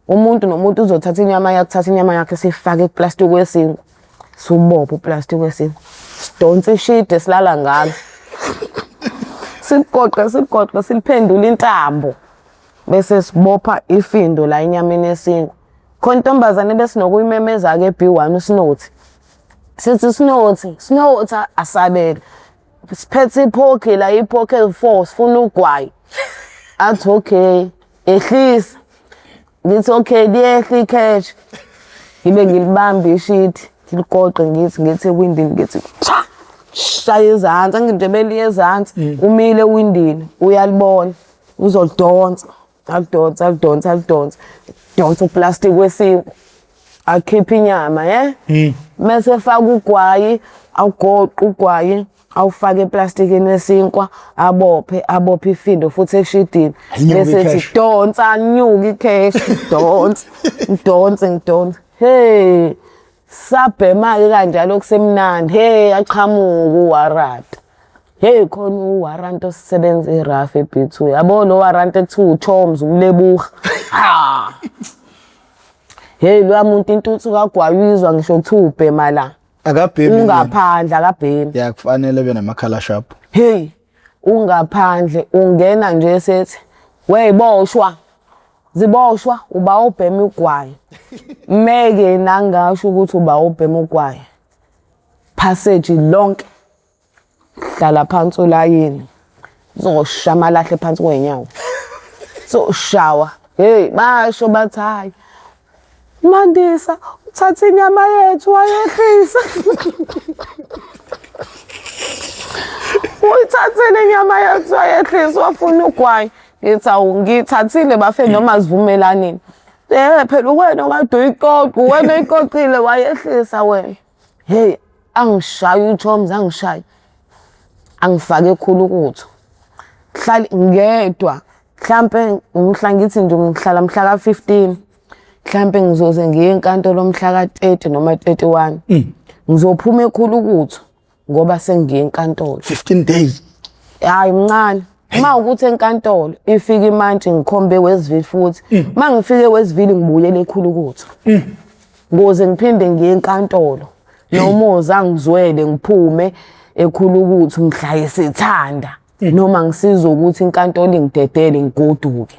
umuntu nomuntu uzothatha inyama yakhe sifake eplastic wesinku subopha uplastic wesinku sidonse ishide silala ngalo sigoqa siliphendula intambo bese sibopha ifindo la enyameni yesinku khona intombazane besinokuyimemeza ke eB1 uSnothi sithi Snothi asabela siphethe ipork la ipork L4 sifuna uGwayi athi okay ehlisa ngithi okay liyehla icash ngibe ngilibamba ishiti ngiligoqe ngithi ewindini ngithi shaya ezantsi angindebeli ezantsi umile ewindini uyalibona uzolidonsa donsa uplastic wesinku akhipha inyama mase faka uGwayi awugoqa uGwayi awufake eplastikini wesinkwa abophe ifindo futhi eshidini bese sithi donsa nyuka icash donsa hey sabhema ke kanjalo kusemnandi aqhamuka uWarrant khona uWarrant osebenza eRAF eB2 yabo lo Warrant ethi uChoms umlebuha lo muntu intuthu kaGwayizwa ngisho ukuthi ubhema la akabhemi ungaphandle akabhemi kufanele benamakhala shop ungaphandle ungena nje sethi weyiboshwa ziboshwa uba ubhema uGwayi meke nangasho ukuthi uba ubhema uGwayi passage lonke hlala phansi ulayini uzoshama lahle phansi kwenyawo shawa basho bathi hayi Mandisa uthatha inyama yethu wayehlisa uyithathele inyama yethu wayehlisa wafuna uGwayi ngithi ngithathile bafe noma sivumelanini phela wena kade uyiqoqa wena uyiqoqile wayehlisa wena angishaye uChoms angishaye angifake ekhulu kutho hlala ngedwa mhlambe umhla ngithi nje ngihlala mhla ka15 mhlambe ngizoze ngiye enkantolo mhla ka30 noma 31 ngizophuma ekhulu kutho ngoba sengiye enkantolo 15 days hayi mncane uma ukuthi enkantolo ifika imanje ngikhombe Westville futhi mangifike Westville ngibuyele ekhulu kutho ngoze ngiphinde ngiye enkantolo nomoza ngizwele ngiphume ekhulu kutho ngihlaye sethanda noma ngisiza ukuthi inkantolo ingidedele ngigoduke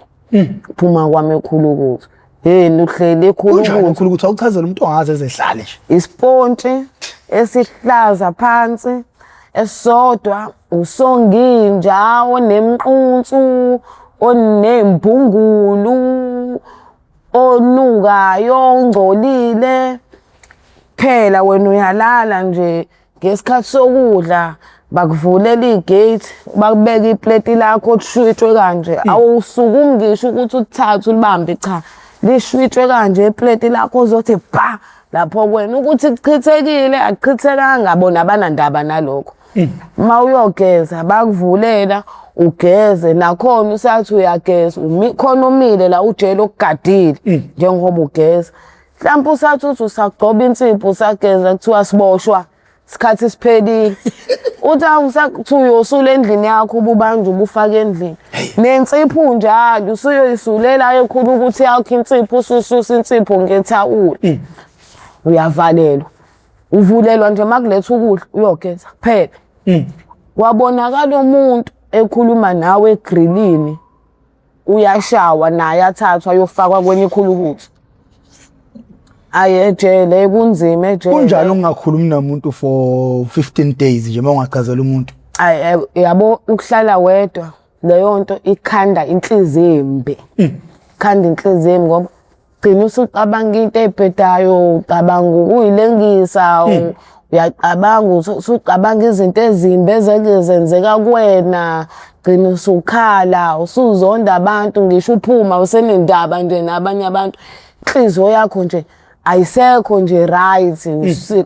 phuma kwami ekhulu kutho uhlele ekhulu kutho awuchazela umuntu ongaze ezehlale nje ispontshi esihlaza phansi esodwa usonginja onemqunsu onembungulu onukayo ongcolile phela wena uyalala nje ngesikhathi sokudla bakuvulela igate bakubeka iplate lakho lishwitshwe kanje awusukumi ngisho ukuthi uthathe ulibambe cha lishwitshwe kanje iplate lakho uzothi ba lapho kwena ukuthi kuchithekile akuchithekanga bona abanandaba nalokho mawuyogeza bakuvulela ugeze nakhona usathi uyageza khona umile la ujele okugadile njengoba ugeza mhlawumbe usathi uthi usagcoba insipho usageza kuthiwa siboshwa isikhathi siphelile uthi awusathi uyosula endlini yakho ububanje ubufaka endlini nensipho njalo usuyoyisulela ekhulu ukuthi yakho insipho usususa insipho ngethawula uyavalelwa uvulelwa nje makuletha ukudla uyogeza kuphela kwabonakala umuntu ekhuluma nawe egrillini uyashawa naye athathwa ayofakwa kwenye ikhulukuthi ayejele kunzima ejele kunjalo ungakhulumi namuntu for 15 days nje mawungachazela umuntu yabo ukuhlala wedwa leyo nto ikhanda inhliziyo embi khanda inhliziyo ngoba gcina usucabanga into ebhedayo ucabanga ukuyilengisa uyacabanga usucabanga izinto ezimbi ezenzeka kuwena gcina usukhala usuzonda abantu ngisho uphuma usenendaba nje nabanye abantu inhliziyo yakho nje ayisekho nje right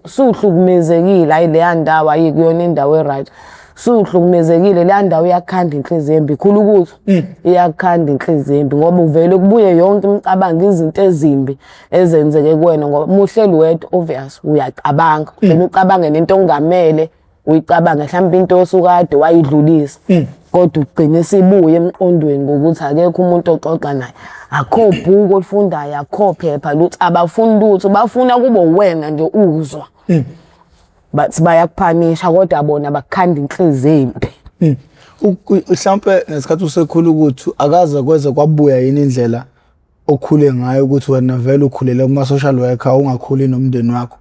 usuhlukumezekile ayileya ndawo ayikuyona indawo e-right suhlukumezekile leya ndawo iyakhanda inhliziyo embi khulu ukuthi iyakhanda inhliziyo embi ngoba uvele kubuye yonke imicabango izinto ezimbi ezenzeke kuwena ngoba muhleli wedwa obvious uyacabanga ugcina ucabange nento ongamele uyicabange mhlawumbe into osukade wayidlulisa kodwa ugcine sibuye emqondweni ngokuthi akekho umuntu oxoxa naye akho bhuku olifundayo akho phepha luthi abafuni lutho bafuna kube wena nje uzwa bathi bayakuphanisha kodwa bona bakukhanda inhliziyo embi mhlawumbe nesikhathi usekhulu ukuthi akaze kweze kwabuya yini indlela okhule ngayo ukuthi wena vele ukhulele kuma social worker ungakhuli nomndeni wakho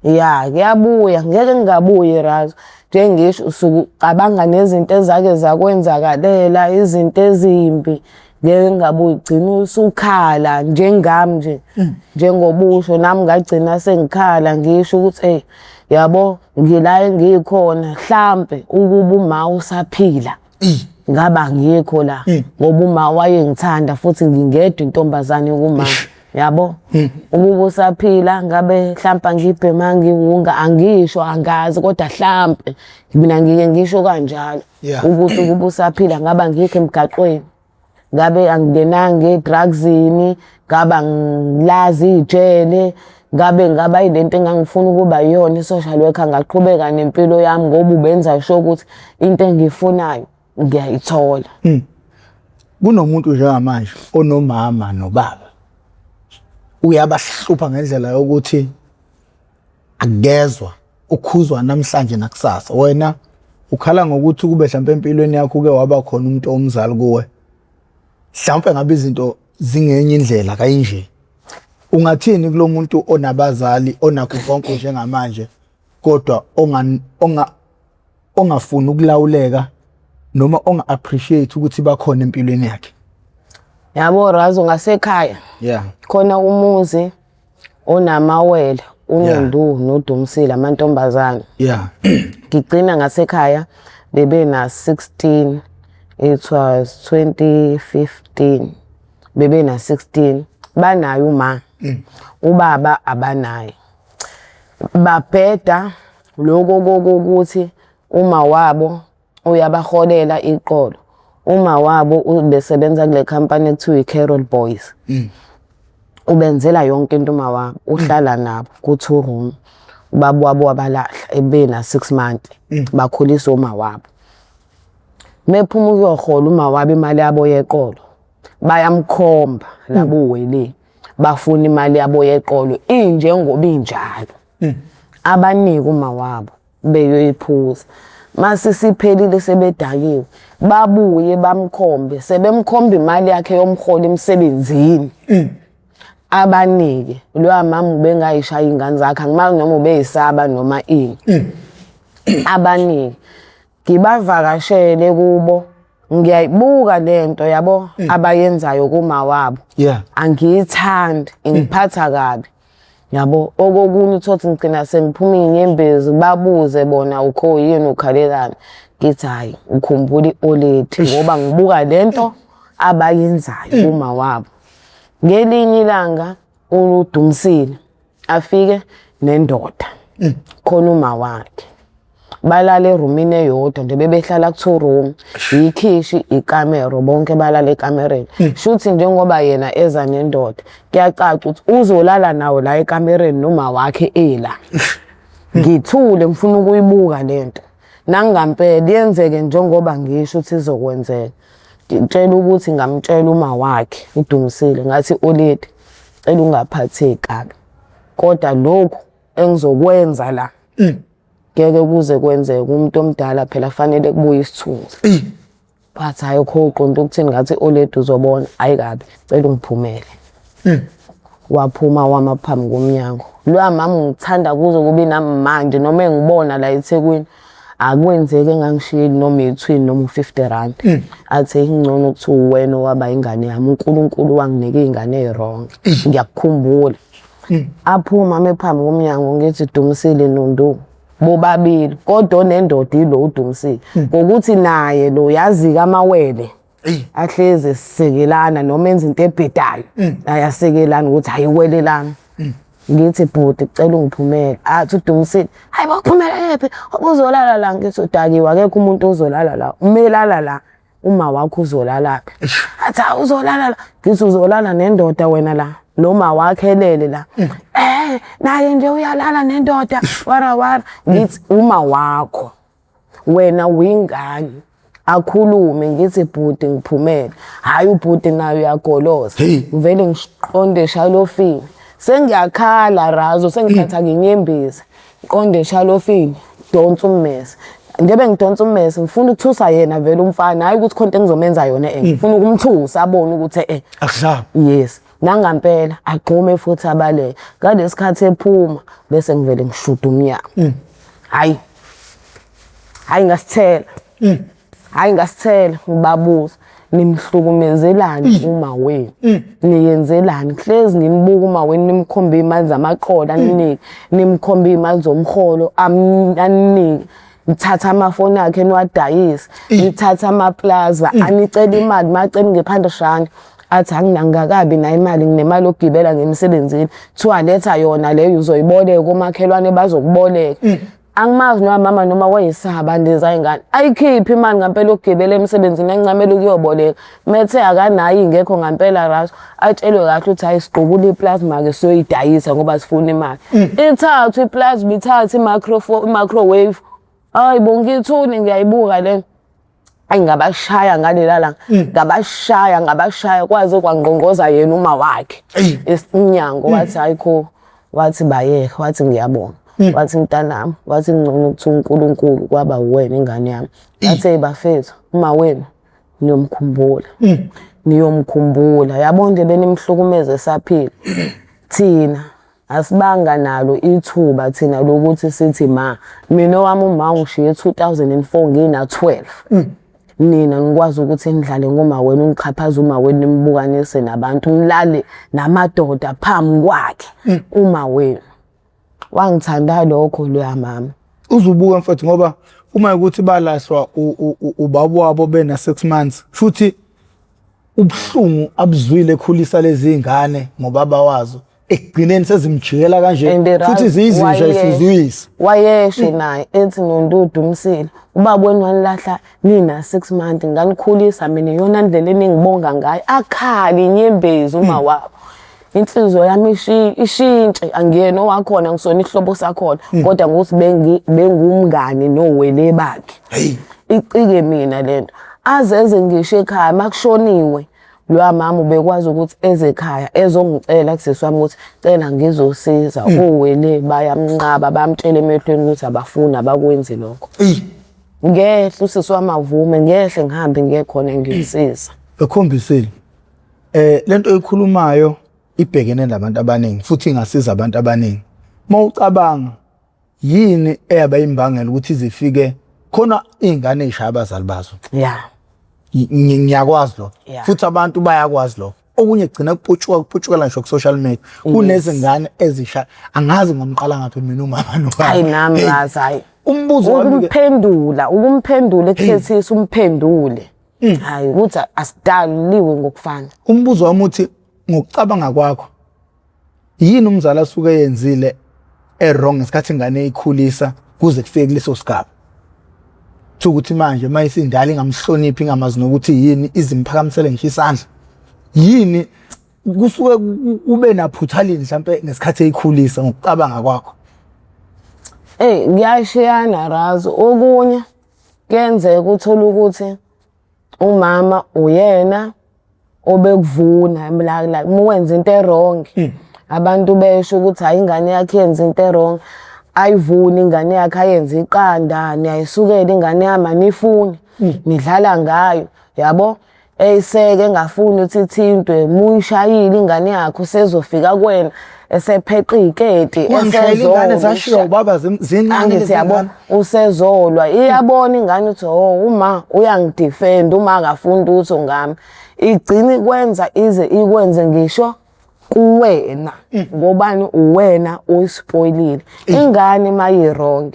ya kuyabuya ngeke ngingabuye Razo njengisho usucabanga nezinto ezake zakwenzakalela izinto ezimbi ngeke ngabuye gcina usukhala njengami nje njengobusho nami ngagcina sengikhala ngisho ukuthi yabo ngila engikhona mhlambe ukuba uma usaphila ngaba ngikho la ngoba uma wayengithanda futhi ngingedwa intombazane kuma yabo ukuba usaphila ngabe mhlambe ngiphe mangiwunga angisho angazi kodwa mhlambe mina ngike ngisho kanjalo ukuthi ukuba usaphila ngaba ngikho emgaqweni ngabe angingenanga edrugsini ngaba ngilazi ijele ngaba ilento engangifuna ukuba yiyona i-social worker ngaqhubeka nempilo yami ngoba ubenza sho ukuthi into engiyifunayo ngiyayithola kunomuntu njengamanje onomama nobaba uyabahlupha ngendlela yokuthi akugezwa ukhuzwa namhlanje nakusasa wena ukhala ngokuthi kube mhlawumbe empilweni yakho ke waba khona umuntu omzali kuwe mhlawumbe ngabe izinto zingenye indlela kanje ungathini kulomuntu onabazali onakho konke njengamanje kodwa ongafuni ukulawuleka noma onga appreciate ukuthi bakhona empilweni yakhe yabo Razo ngasekhaya khona umuzi onamawele uNondu noDumsile amantombazana ngigcina ngasekhaya bebe na 16 it was 2015 bebe na 16 banayo uma ubaba abanayo babheda lokho ukuthi uma wabo uyabaholela iqolo uma wabo ubesebenza kule company ekuthiwa iCarol Boys ubenzela yonke into uma wabo uhlala nabo ku2 room ubaba wabo wabalahla ebena 6 months bakhulisa uma wabo mephuma uyohola uma wabo imali yabo yeqolo bayamkhomba labo wele bafuna imali yabo yeqolo injengoba injalo abanika uma wabo beyoyiphuza mase siphelile sebedakiwe babuye bamkhombe sebemkhomba imali yakhe yomholo emsebenzini abanike lo mama ubengayishaya ingane zakhe angimazi noma ubeyisaba noma ini abaningi ngibavakashele kubo ngiyayibuka lento yabo abayenzayo kuma wabo angiyithandi ingiphatha kabi yabo okokunye uthothi ngigcina sengiphuma inyembezi babuze bona ukho yini ukhalelana ngithi hayi ukhumbula iOledi ngoba ngibuka lento abayenzayo kuma wabo. Ngelinye ilanga uDumisile afike nendoda khona uma wakhe balala erumini eyodwa nje bebehlala ku2 room ikhishi ikamero bonke balala ekamereni shuthi njengoba yena eza nendoda kuyacaca ukuthi uzolala nawo la ekamereni noma wakhe ela ngithule ngifuna ukuyibuka lento nangampela yenzeke njengoba ngisho ukuthi izokwenzeka ngitshela ukuthi ngamtshela uma wakhe uDumisile ngathi Oledi cela ungaphatheki kabi kodwa lokho engizokwenza la ngeke kuze kwenzeke umuntu omdala phela fanele kubuye isithunzi bathi hayi ukho uqonda ukuthini ngathi Oledi uzobona hayi kabi cela ungiphumele waphuma wama phambi komnyango lo mama ngithanda kuze kube nami manje noma engibona la eThekwini akwenzeke ngangishiyeli noma ethwini noma u50 athi ingcono ukuthi uwena waba ingane yami uNkulunkulu wanginike ingane ezirong ngiyakukhumbula aphuma mephambi komnyango ngithi Dumisile noNdu bobabili kodwa nendoda ilo uDumisile ngokuthi naye lo yazi kamawele ahleze sisekelana noma enza into ebhedayo ayasekelana ukuthi ayiwelelana ngithi bhuti cela ungiphumele athi uDumisile hayi bakuphumela ephi ubuzolala la ngithi udakiwe akekho umuntu ozolala la umelala la uma wakho uzolala athi uzolala la ngithi uzolala nendoda wena la noma wakhelele la naye nje uyalala nendoda wara ngithi uma wakho wena uyingane akhulume ngithi bhuti ngiphumele hayi ubhuti nayo uyagoloza ngivele ngiqonde eshalofini sengiyakhala razo sengithatha nginyembezi ngiqonde eshalofini donsa ummese njebe ngidonsa ummese ngifuna ukuthusa yena vele umfana hayi ukuthi khonto engizomenza yona ngifuna ukumthusa abone ukuthi akushaba yes nangampela agqume futhi abale ngalesikhathi ephuma bese ngivele ngishuda umnyango hayi ngasithela ngibabuza nimhlukumezelani uma wenu niyenzelani hlezi nimbuka uma wenu nimkhombe imali zamaqola nimkhombe imali zomholo anini nithatha amafoni akhe niwadayisa nithatha amaplaza anicela imali macela ngephanda athi anginangakabi na imali nginemali yokugibela ngemsebenzini thiwa letha yona leyo uzoyiboleka umakhelwane bazokuboleka angimazi noma mama noma wayisaba ndiza ingane ayikhiphi imali ngempela yokugibela emsebenzini encamela ukuyoboleka methe akanayo ingekho ngempela raso atshelwe kahle ukuthi hayi siqukula iplasma ke siyoyidayisa ngoba sifuna imali ithathu iplasma ithathu microwave hayi bongithuni ngiyayibuka le ngabashaya ngalelala ngabashaya kwaze kwangqongoza yena uma wakhe esinyango wathi hayikho wathi bayekho wathi ngiyabonga wathi mntanami wathi ngcono ukuthi uNkulunkulu kwaba uwena ingane yami wathi bafethu uma wena niyomkhumbula yabo nje benimhlukumeze saphila thina asibanga nalo ithuba thina lokuthi sithi mina wami uma ngishiye 2004 ngina 12 nina ngikwazi ukuthi ngidlale ngoma wena ungiqhaphaza uma wena nimbukanise nabantu ngilale namadoda phambi kwakhe uma wena wangithanda lokho loya mama uzubuka mfethu ngoba uma ukuthi balahlwa ubaba wabo bena 6 months futhi ubhlungu abuzwile ekhulisa lezi ingane ngobaba wazo ekugcineni sezimjikela kanje futhi ziyizinja isizwisi wayesho naye ethi noNdudu Msile ubaba wenu wanilahla nina 6 months nganikhulisa mina yona ndlela eningibonga ngayo akhali inyembezi uma wabo inhliziyo yami ishintshe angiyena owakhona ngisona ihlobo sakhona kodwa ngokuthi bengumngane nowele bakhe icike mina lento azeze ngisho ekhaya makushoniwe lo mama ubekwazi ukuthi eze ekhaya ezongicela kusisi wami ukuthi cela ngizosiza owele bayamnqaba bamtshela emehlweni ukuthi abafuni abakwenzi lokho ngehla usisi wami avume ngehle ngihambe ngekhona ngiyisiza ekhombisile lento ekhulumayo ibhekene nabantu abaningi futhi ingasiza abantu abaningi mawucabanga yini eyabayimbangela ukuthi izifike khona izingane ezishaya abazali bazo? Yeah. Ngiyakwazi lo. Yeah. Futhi abantu bayakwazi lo. Okunye kugcina kuphucukela ngisho ku social media. Kunezingane ezisha angazi ngomqala ngaphi mina umama noba. Hayi nami ngazi hayi. Umbuzo wami ukumphendula ekuthethisa umphendule. Hayi ukuthi asidaliwe ngokufana. Umbuzo wami uthi ngokucabanga kwakho yini umzali asuke yenzile wrong ngesikhathi ingane eyikhulisa kuze kufike kuleso sigaba? Ukuthi manje mayisindala ingamhloniphi ingamazi nokuthi yini izimphakamisele ngisho isandla. Yini kusuke ube naphuthalini mhlambe ngesikhathi eyikhulisa ngokucabanga kwakho? Ngiyashiyana Razo. Okunye kuyenzeka uthola ukuthi umama uyena obekuvuna like muwenza into wrong. Abantu besho ukuthi hayi ingane yakhe yenza into wrong. Ayivuni ingane yakhe ayenza iqanda, niyayisukela ingane yami anifuni, nidlala ngayo, yabo? Eyiseke engafuni ukuthi ithintwe, muyishayile ingane yakhe usezofika kuwena esepheqa iketi, ingane zashiya ubaba zincane siyabona usezolwa. Iyabona ingane uthi uma uyangidefend, uma akafuni utho ngami. Igcini kwenza ize ikwenze ngisho kuwena ngobani uwena uyispoilile. Ingane mayirong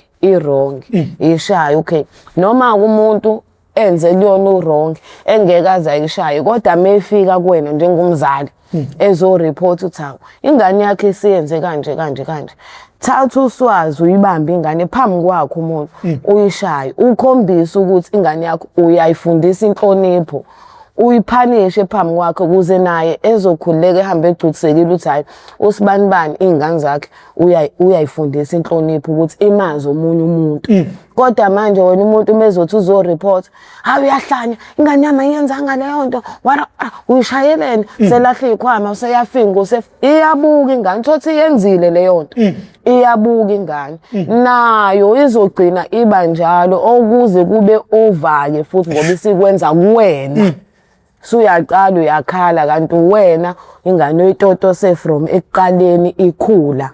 ishaya okay, noma umuntu enze liyona urong engeke aze ayishaye, kodwa mayifika kuwena njengomzali ezo report uthawu ingane yakhe isiyenze kanje, thatha uswazi uyibambe ingane phambi kwakho umuntu uyishaye, ukhombisa ukuthi ingane yakho uyayifundisa inhlonipho, uyiphanishe phambi kwakhe ukuze naye ezokhuleka ehambe egcuthisekile ukuthi hayi usibanibani ingane zakhe uyayifundisa inhlonipho ukuthi imazi omunye umuntu. Kodwa manje wena umuntu mezothi uzo report hayi uyahlanya ingane yami ayenzanga leyo nto uyishayelene selahla ikhwama useyafinga iyabuka ingane thothi yenzile leyo nto, iyabuka ingane nayo izogcina iba njalo okuze kube ovake futhi ngoba isikwenza kuwena. Suyaqala uyakhala kanti wena ingane oyitotose from ekuqaleni ikhula.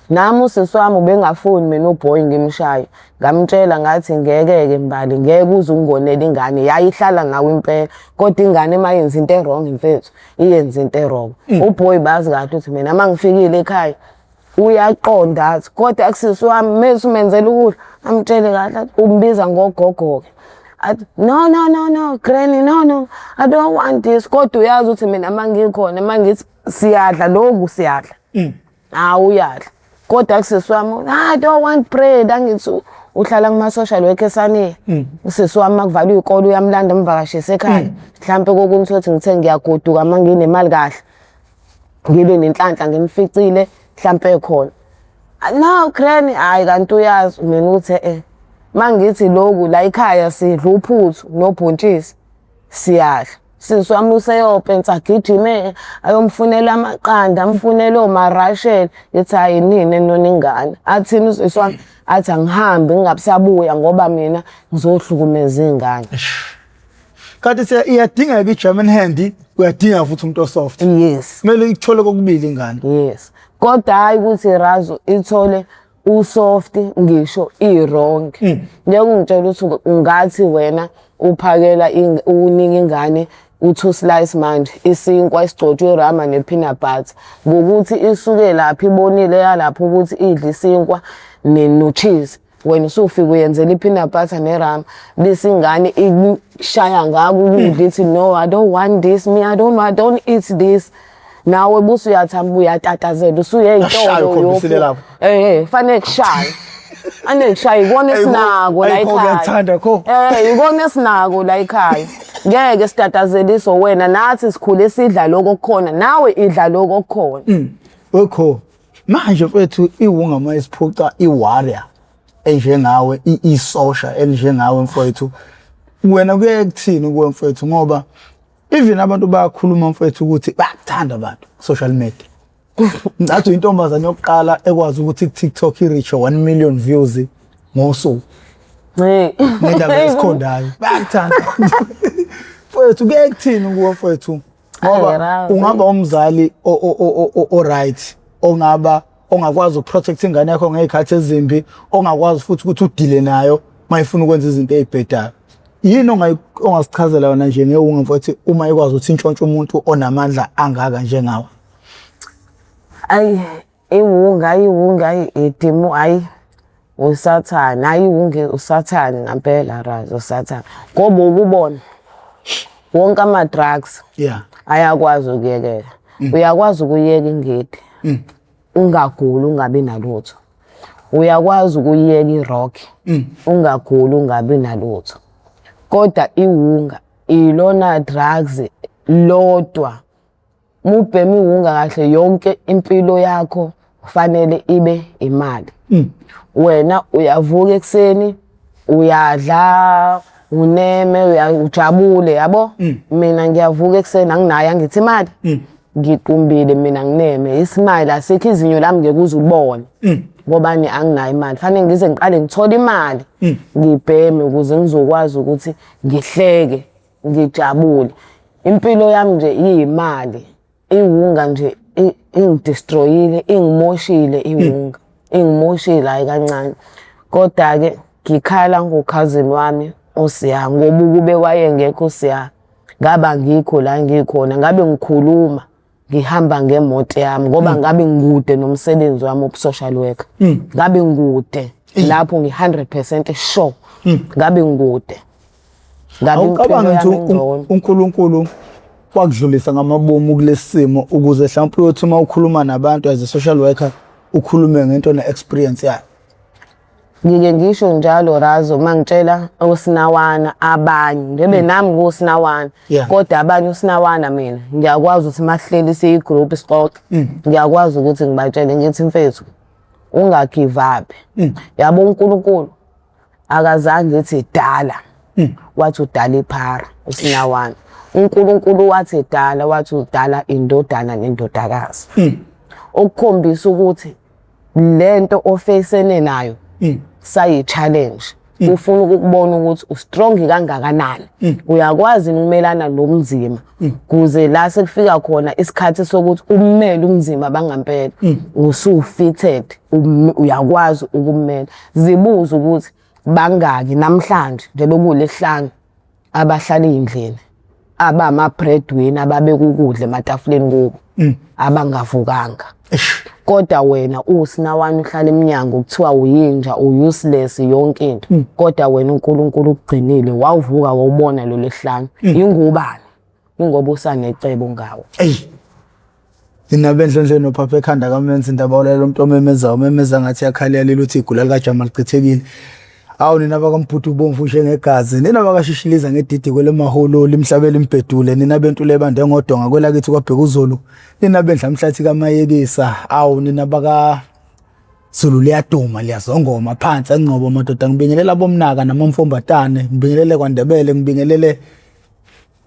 Nami usisi wami ubengafuni mina uBoy ngimshaye, ngamtshela ngathi ngeke mbali ngeke uze ungonela ingane, yayihlala nawe impela kodwa ingane mayenza into wrong mfethu iyenza into wrong. uBoy bazi kahle ukuthi mina mangifikile ekhaya uyaqonda kodwa akusisi wami mase umenzela ukudla amtshele kahle umbiza ngogogo ke. No, granny, no, I don't want this. Kodwa uyazi ukuthi mina mangikhona mangithi siyadla lokhu siyadla. Uyadla. Kodwa akusisi wami, I don't want bread. Angithi uhlala kuma social worker esani. Usisi wami makuvalwa izikole uyamlanda umvakashise ekhaya. Mhlambe kokunye uthi ngithe ngiyagoduka manginemali kahle. Ngibe nenhlanhla ngimficile mhlambe khona. No, granny, hayi kanti uyazi mina uthi mangithi lokhu la ekhaya sidla uphuthu nobhontshisi siyadla. Sisi wami useyopenza gijime ayomfunela amaqanda, amfunela omarashel, ethi hayi nini noningane. Athini usisi wami athi angihambi ngingabusabuya ngoba mina ngizohlukumeza ingane. Kanti iyadingeka iGerman hand, uyadinga futhi umuntu osoft. Yes. Kumele ithole kokubili ingane. Yes. Kodwa hayi ukuthi Razo ithole usoft ngisho wrong. Njenge ungitshela ukuthi ungathi wena uphakela unika ingane u2 slice manje isinkwa isigcotshwe rama nepeanut butter ngokuthi isuke lapha ibonile yalapha ukuthi idla isinkwa no cheese, wena usufika uyenzela ipeanut butter nerama bese ingane ikushaya ngako ukudla ithi no I don't want this, I don't eat this. Nawe busu uyathamba uyatatazela usuyeyitolo fanele kushaye. Anekushaye ikona esinako la ekhaya. Ikona esinako la ekhaya. Ngeke sitatazeliso wena nathi sikhule sidla lokho okukhona nawe idla lokho okukhona. Okho. Manje mfethu iwungama isiphuca iwarrior enjengawe isosha enjengawe mfethu. Wena kuye kuthini kuwe mfethu ngoba even abantu bayakhuluma mfethu ukuthi bayathanda abantu social media. Ngathi intombazane yokuqala ekwazi ukuthi TikTok i-reach 1 million views ngosuku. Ngendaba esikhondayo. Bayathanda. Mfethu kuye kuthini kuwe mfethu? Ngoba ungaba umzali o right, ongaba ongakwazi ukuprotect ingane yakho ngezikhathi ezimbi, ongakwazi futhi ukuthi udile nayo mayifuna ukwenza izinto ezibhedayo. Yini ongasichazela yona nje ngewunga mfowethu uma ikwazi ukuthi intshontshe umuntu onamandla angaka njengawe? Iwunga idimo usathana, iwunge usathana ngempela Razo usathana. Ngoba ukubona wonke ama drugs ayakwazi ukuyekela. Uyakwazi ukuyeka ingidi. Ungaguli ungabi nalutho. Uyakwazi ukuyeka irock. Ungaguli ungabi nalutho. Kodwa iwunga ilona drugs lodwa. Mubhema iwunga kahle yonke impilo yakho kufanele ibe imali. Wena uyavuka ekseni, uyadla, uneme, ujabule yabo. Mina ngiyavuka ekseni anginayo angithi imali. Ngiqumbile mina ngineme isimile asikho izinyo lami ngeke uzubone. Ngoba ni anginayo imali. Fanele ngize ngiqale ngithola imali. Ngibheme ukuze ngizokwazi ukuthi ngihleke, ngijabule. Impilo yami nje iyimali. Iwunga nje ingidestroyile, ingimoshile iwunga. Ingimoshile hayi kancane. Kodwa ke ngikhala ngokhazini wami uSiya ngoba ukube wayengekho uSiya ngaba ngikho la ngikhona, ngabe ngikhuluma, ngihamba ngemoto yami ngoba ngabe ngikude nomsebenzi wami obusocial worker. Ngabe ngikude lapho ngi100% sure. Ngabe ngikude. Ngabe uNkulunkulu wakudlulisa ngamabomu kulesimo ukuze mhlawumbe uyothi uma ukhuluma nabantu as a social worker ukhulume ngento na experience yakho. Ngike ngisho njalo Razo mangitshela osinawana abanye ngebe nami ngosinawana kodwa abanye osinawana mina ngiyakwazi ukuthi mahleli siyigroup isixoxe ngiyakwazi ukuthi ngibatshele ngithi mfethu ungagive up. Yabo uNkulunkulu akazange ethi dala wathi udala iphara osinawana. uNkulunkulu wathi edala wathi udala indodana nendodakazi. Okukhombisa ukuthi lento ofacene nayo sayi challenge. Ufuna ukubona ukuthi ustrong kangakanani. Uyakwazi ukumelana nomzima kuze la sekufika khona isikhathi sokuthi ummele umzima bangempela. Usufitted uyakwazi ukumela. Zibuza ukuthi bangaki namhlanje njengoba kulesihlanu abahlala endlini. Abama breadwinner ababeka ukudla ematafuleni kubo abangavukanga. Kodwa wena usinawana uhlala eminyango kuthiwa uyinja useless yonke into. Kodwa wena uNkulunkulu ukugcinile wawuvuka wawubona lo lesihlanu. Ingubani? Ingoba usanecebo ngawo. Inabendle no Papa ekhanda kamenzi indaba olela umuntu omemeza ngathi yakhaliyalile uthi igula lika Jama lichithekile. Awu nina bakaMbhuti ubomvu njengegazi, nina bakashishiliza ngedidi kwele maholo limhlabela imbedule, nina bentu lebande ngodonga kwela kithi kwabheka uZulu, nina bendla mhlathi kaMayekisa, awu nina baka Zulu liyaduma liyazongoma phansi angcobo madoda ngibingelela bomnaka namamfombatane, ngibingelele kwaNdebele, ngibingelele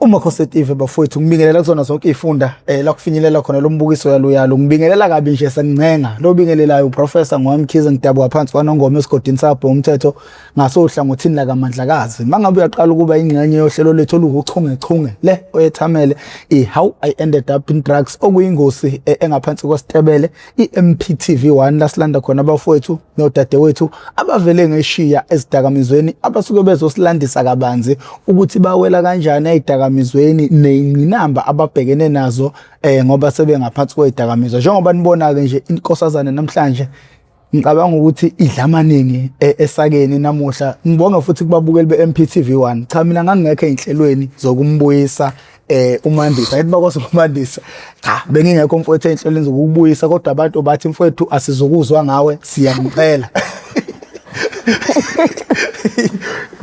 uMakhosetive bafowethu, ngibingelela kusona zonke izifunda la kufinyelela khona lo mbukiso yalo ngibingelela kabi nje sencenga lo bingelelayo uProfessor Ngwamkhize ngidabwa phansi kwaNongoma esigodini sapho umthetho ngasohlangothini la kaMandlakazi. Mangabe uyaqala ukuba ingxenye yohlelo lethu oluchungechunge le oyethamele How I Ended Up in Drugs okuyingosi engaphansi kwesitebele iMPTV1 la silanda khona abafowethu nodadewethu abavele ngeshiya ezidakamizweni abasuke bezosilandisa kabanzi ukuthi bawela kanjani ezidakamizweni neyinamba ababhekene nazo ngoba sebengaphansi kwezidakamizwa. Njengoba nibona ke nje inkosazana namhlanje ngicabanga ukuthi idla amaningi esakeni namuhla. Ngibonga futhi kubabukeli beMPTV1. Cha mina ngangekho einhlelweni zokumbuyisa uMandisa ethi bakwazi uMandisa. Cha bengingekho mfowethu einhlelweni zokubuyisa kodwa abantu bathi mfowethu asizokuzwa ngawe siyamcela.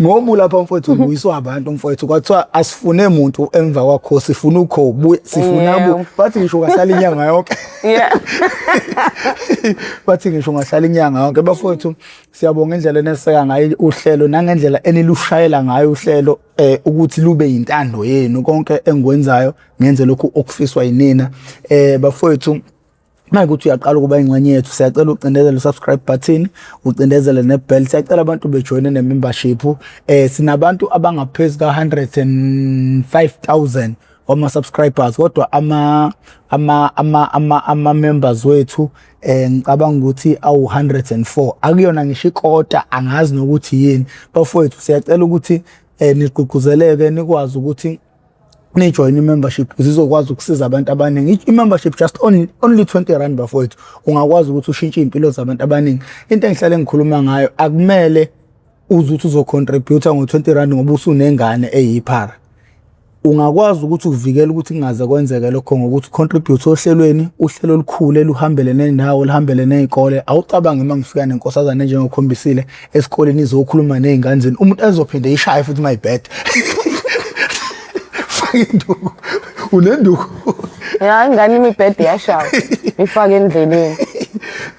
Ngoba lapha mfowethu ubuyiswa abantu mfowethu kwathiwa asifune umuntu emva kwakho sifuna ukho sifuna abo bathi ngisho ngahlala inyanga yonke. Bathi ngisho ngahlala inyanga yonke bafowethu siyabonga indlela eneseka ngayo uhlelo nangendlela enilushayela ngayo uhlelo ukuthi lube yintando yenu konke engikwenzayo ngenze lokhu okufiswa yinina bafowethu. Mayikuthi uyaqala ukuba ingxenye yethu siyacela ucindezele subscribe button ucindezele nebell. Siyacela abantu bejoine nemembership. Sinabantu abangaphezulu ka 105,000 wama subscribers kodwa ama members wethu ngicabanga ukuthi awu 104 akuyona ngisho ikota angazi nokuthi yini bafowethu siyacela ukuthi nigqugquzeleke nikwazi ukuthi nijoin i-membership zizokwazi ukusiza abantu abaningi. I-membership just only 20 rand bafowethu ungakwazi ukuthi ushintshe impilo zabantu abaningi. Into engihlale ngikhuluma ngayo akumele uze uthi uzocontribute ngo-20 rand ngoba usunengane eyiphara. Ungakwazi ukuthi uvikele ukuthi kungaze kwenzeke lokho ngokuthi contribute ohlelweni, uhlelo olukhulu eluhambele nendawo lihambele nezikole. Awucabange mangifika nenkosazana njengokhombisile esikoleni izokhuluma nezingane zenu umuntu ezophinde ishaye futhi mayibhede. Induku unenduku ya ingane imibhede yashawa ifake endleleni.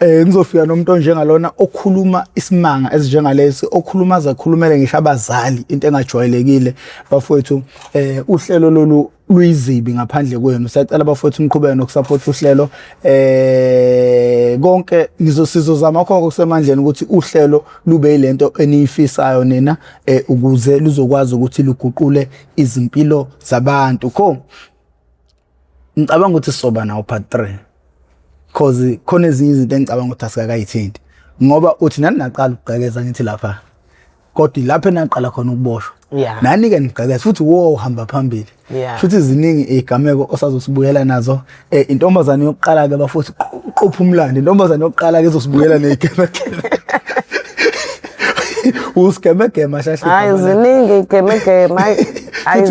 Ngizofika nomuntu onjengalona okhuluma isimanga esinjengalesi okhuluma azakhulumele ngisho abazali into engajwayelekile bafowethu. Uhlelo lolu luyizibi ngaphandle kwenu. Siyacela bafowethu niqhubeke nokusupport uhlelo konke sizozama konke kusemandleni ukuthi uhlelo lube yilento eniyifisayo nina ukuze luzokwazi ukuthi luguqule izimpilo zabantu. Ngicabanga ukuthi sizoba nawo part 3 cause khona ezinye izinto engicabanga ukuthi asikakayithinti ngoba uthi nani naqala ukugqekeza ngithi lapha kodwa lapha enaqala khona ukuboshwa nani ke nigqekeza futhi uhamba phambili futhi ziningi igameko osazosibuyela nazo. Intombazane yokuqala ke bafuthi uqopha umlando. Intombazane yokuqala ke izosibuyela neyigemegeme usikemegeme shashi hayi ziningi igemegeme hayi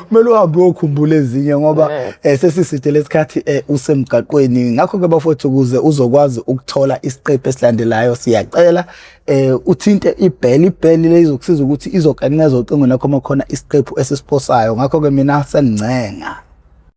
kumele uhambe ukukhumbula ezinye ngoba sesiside lesikhathi usemgaqweni. Ngakho ke bafowethu ukuze uzokwazi ukuthola isiqephu esilandelayo siyacela uthinte ibheli lezokusiza ukuthi izokanineza ucingo lakho makhona isiqephu esisiphosayo. Ngakho ke mina sengincenga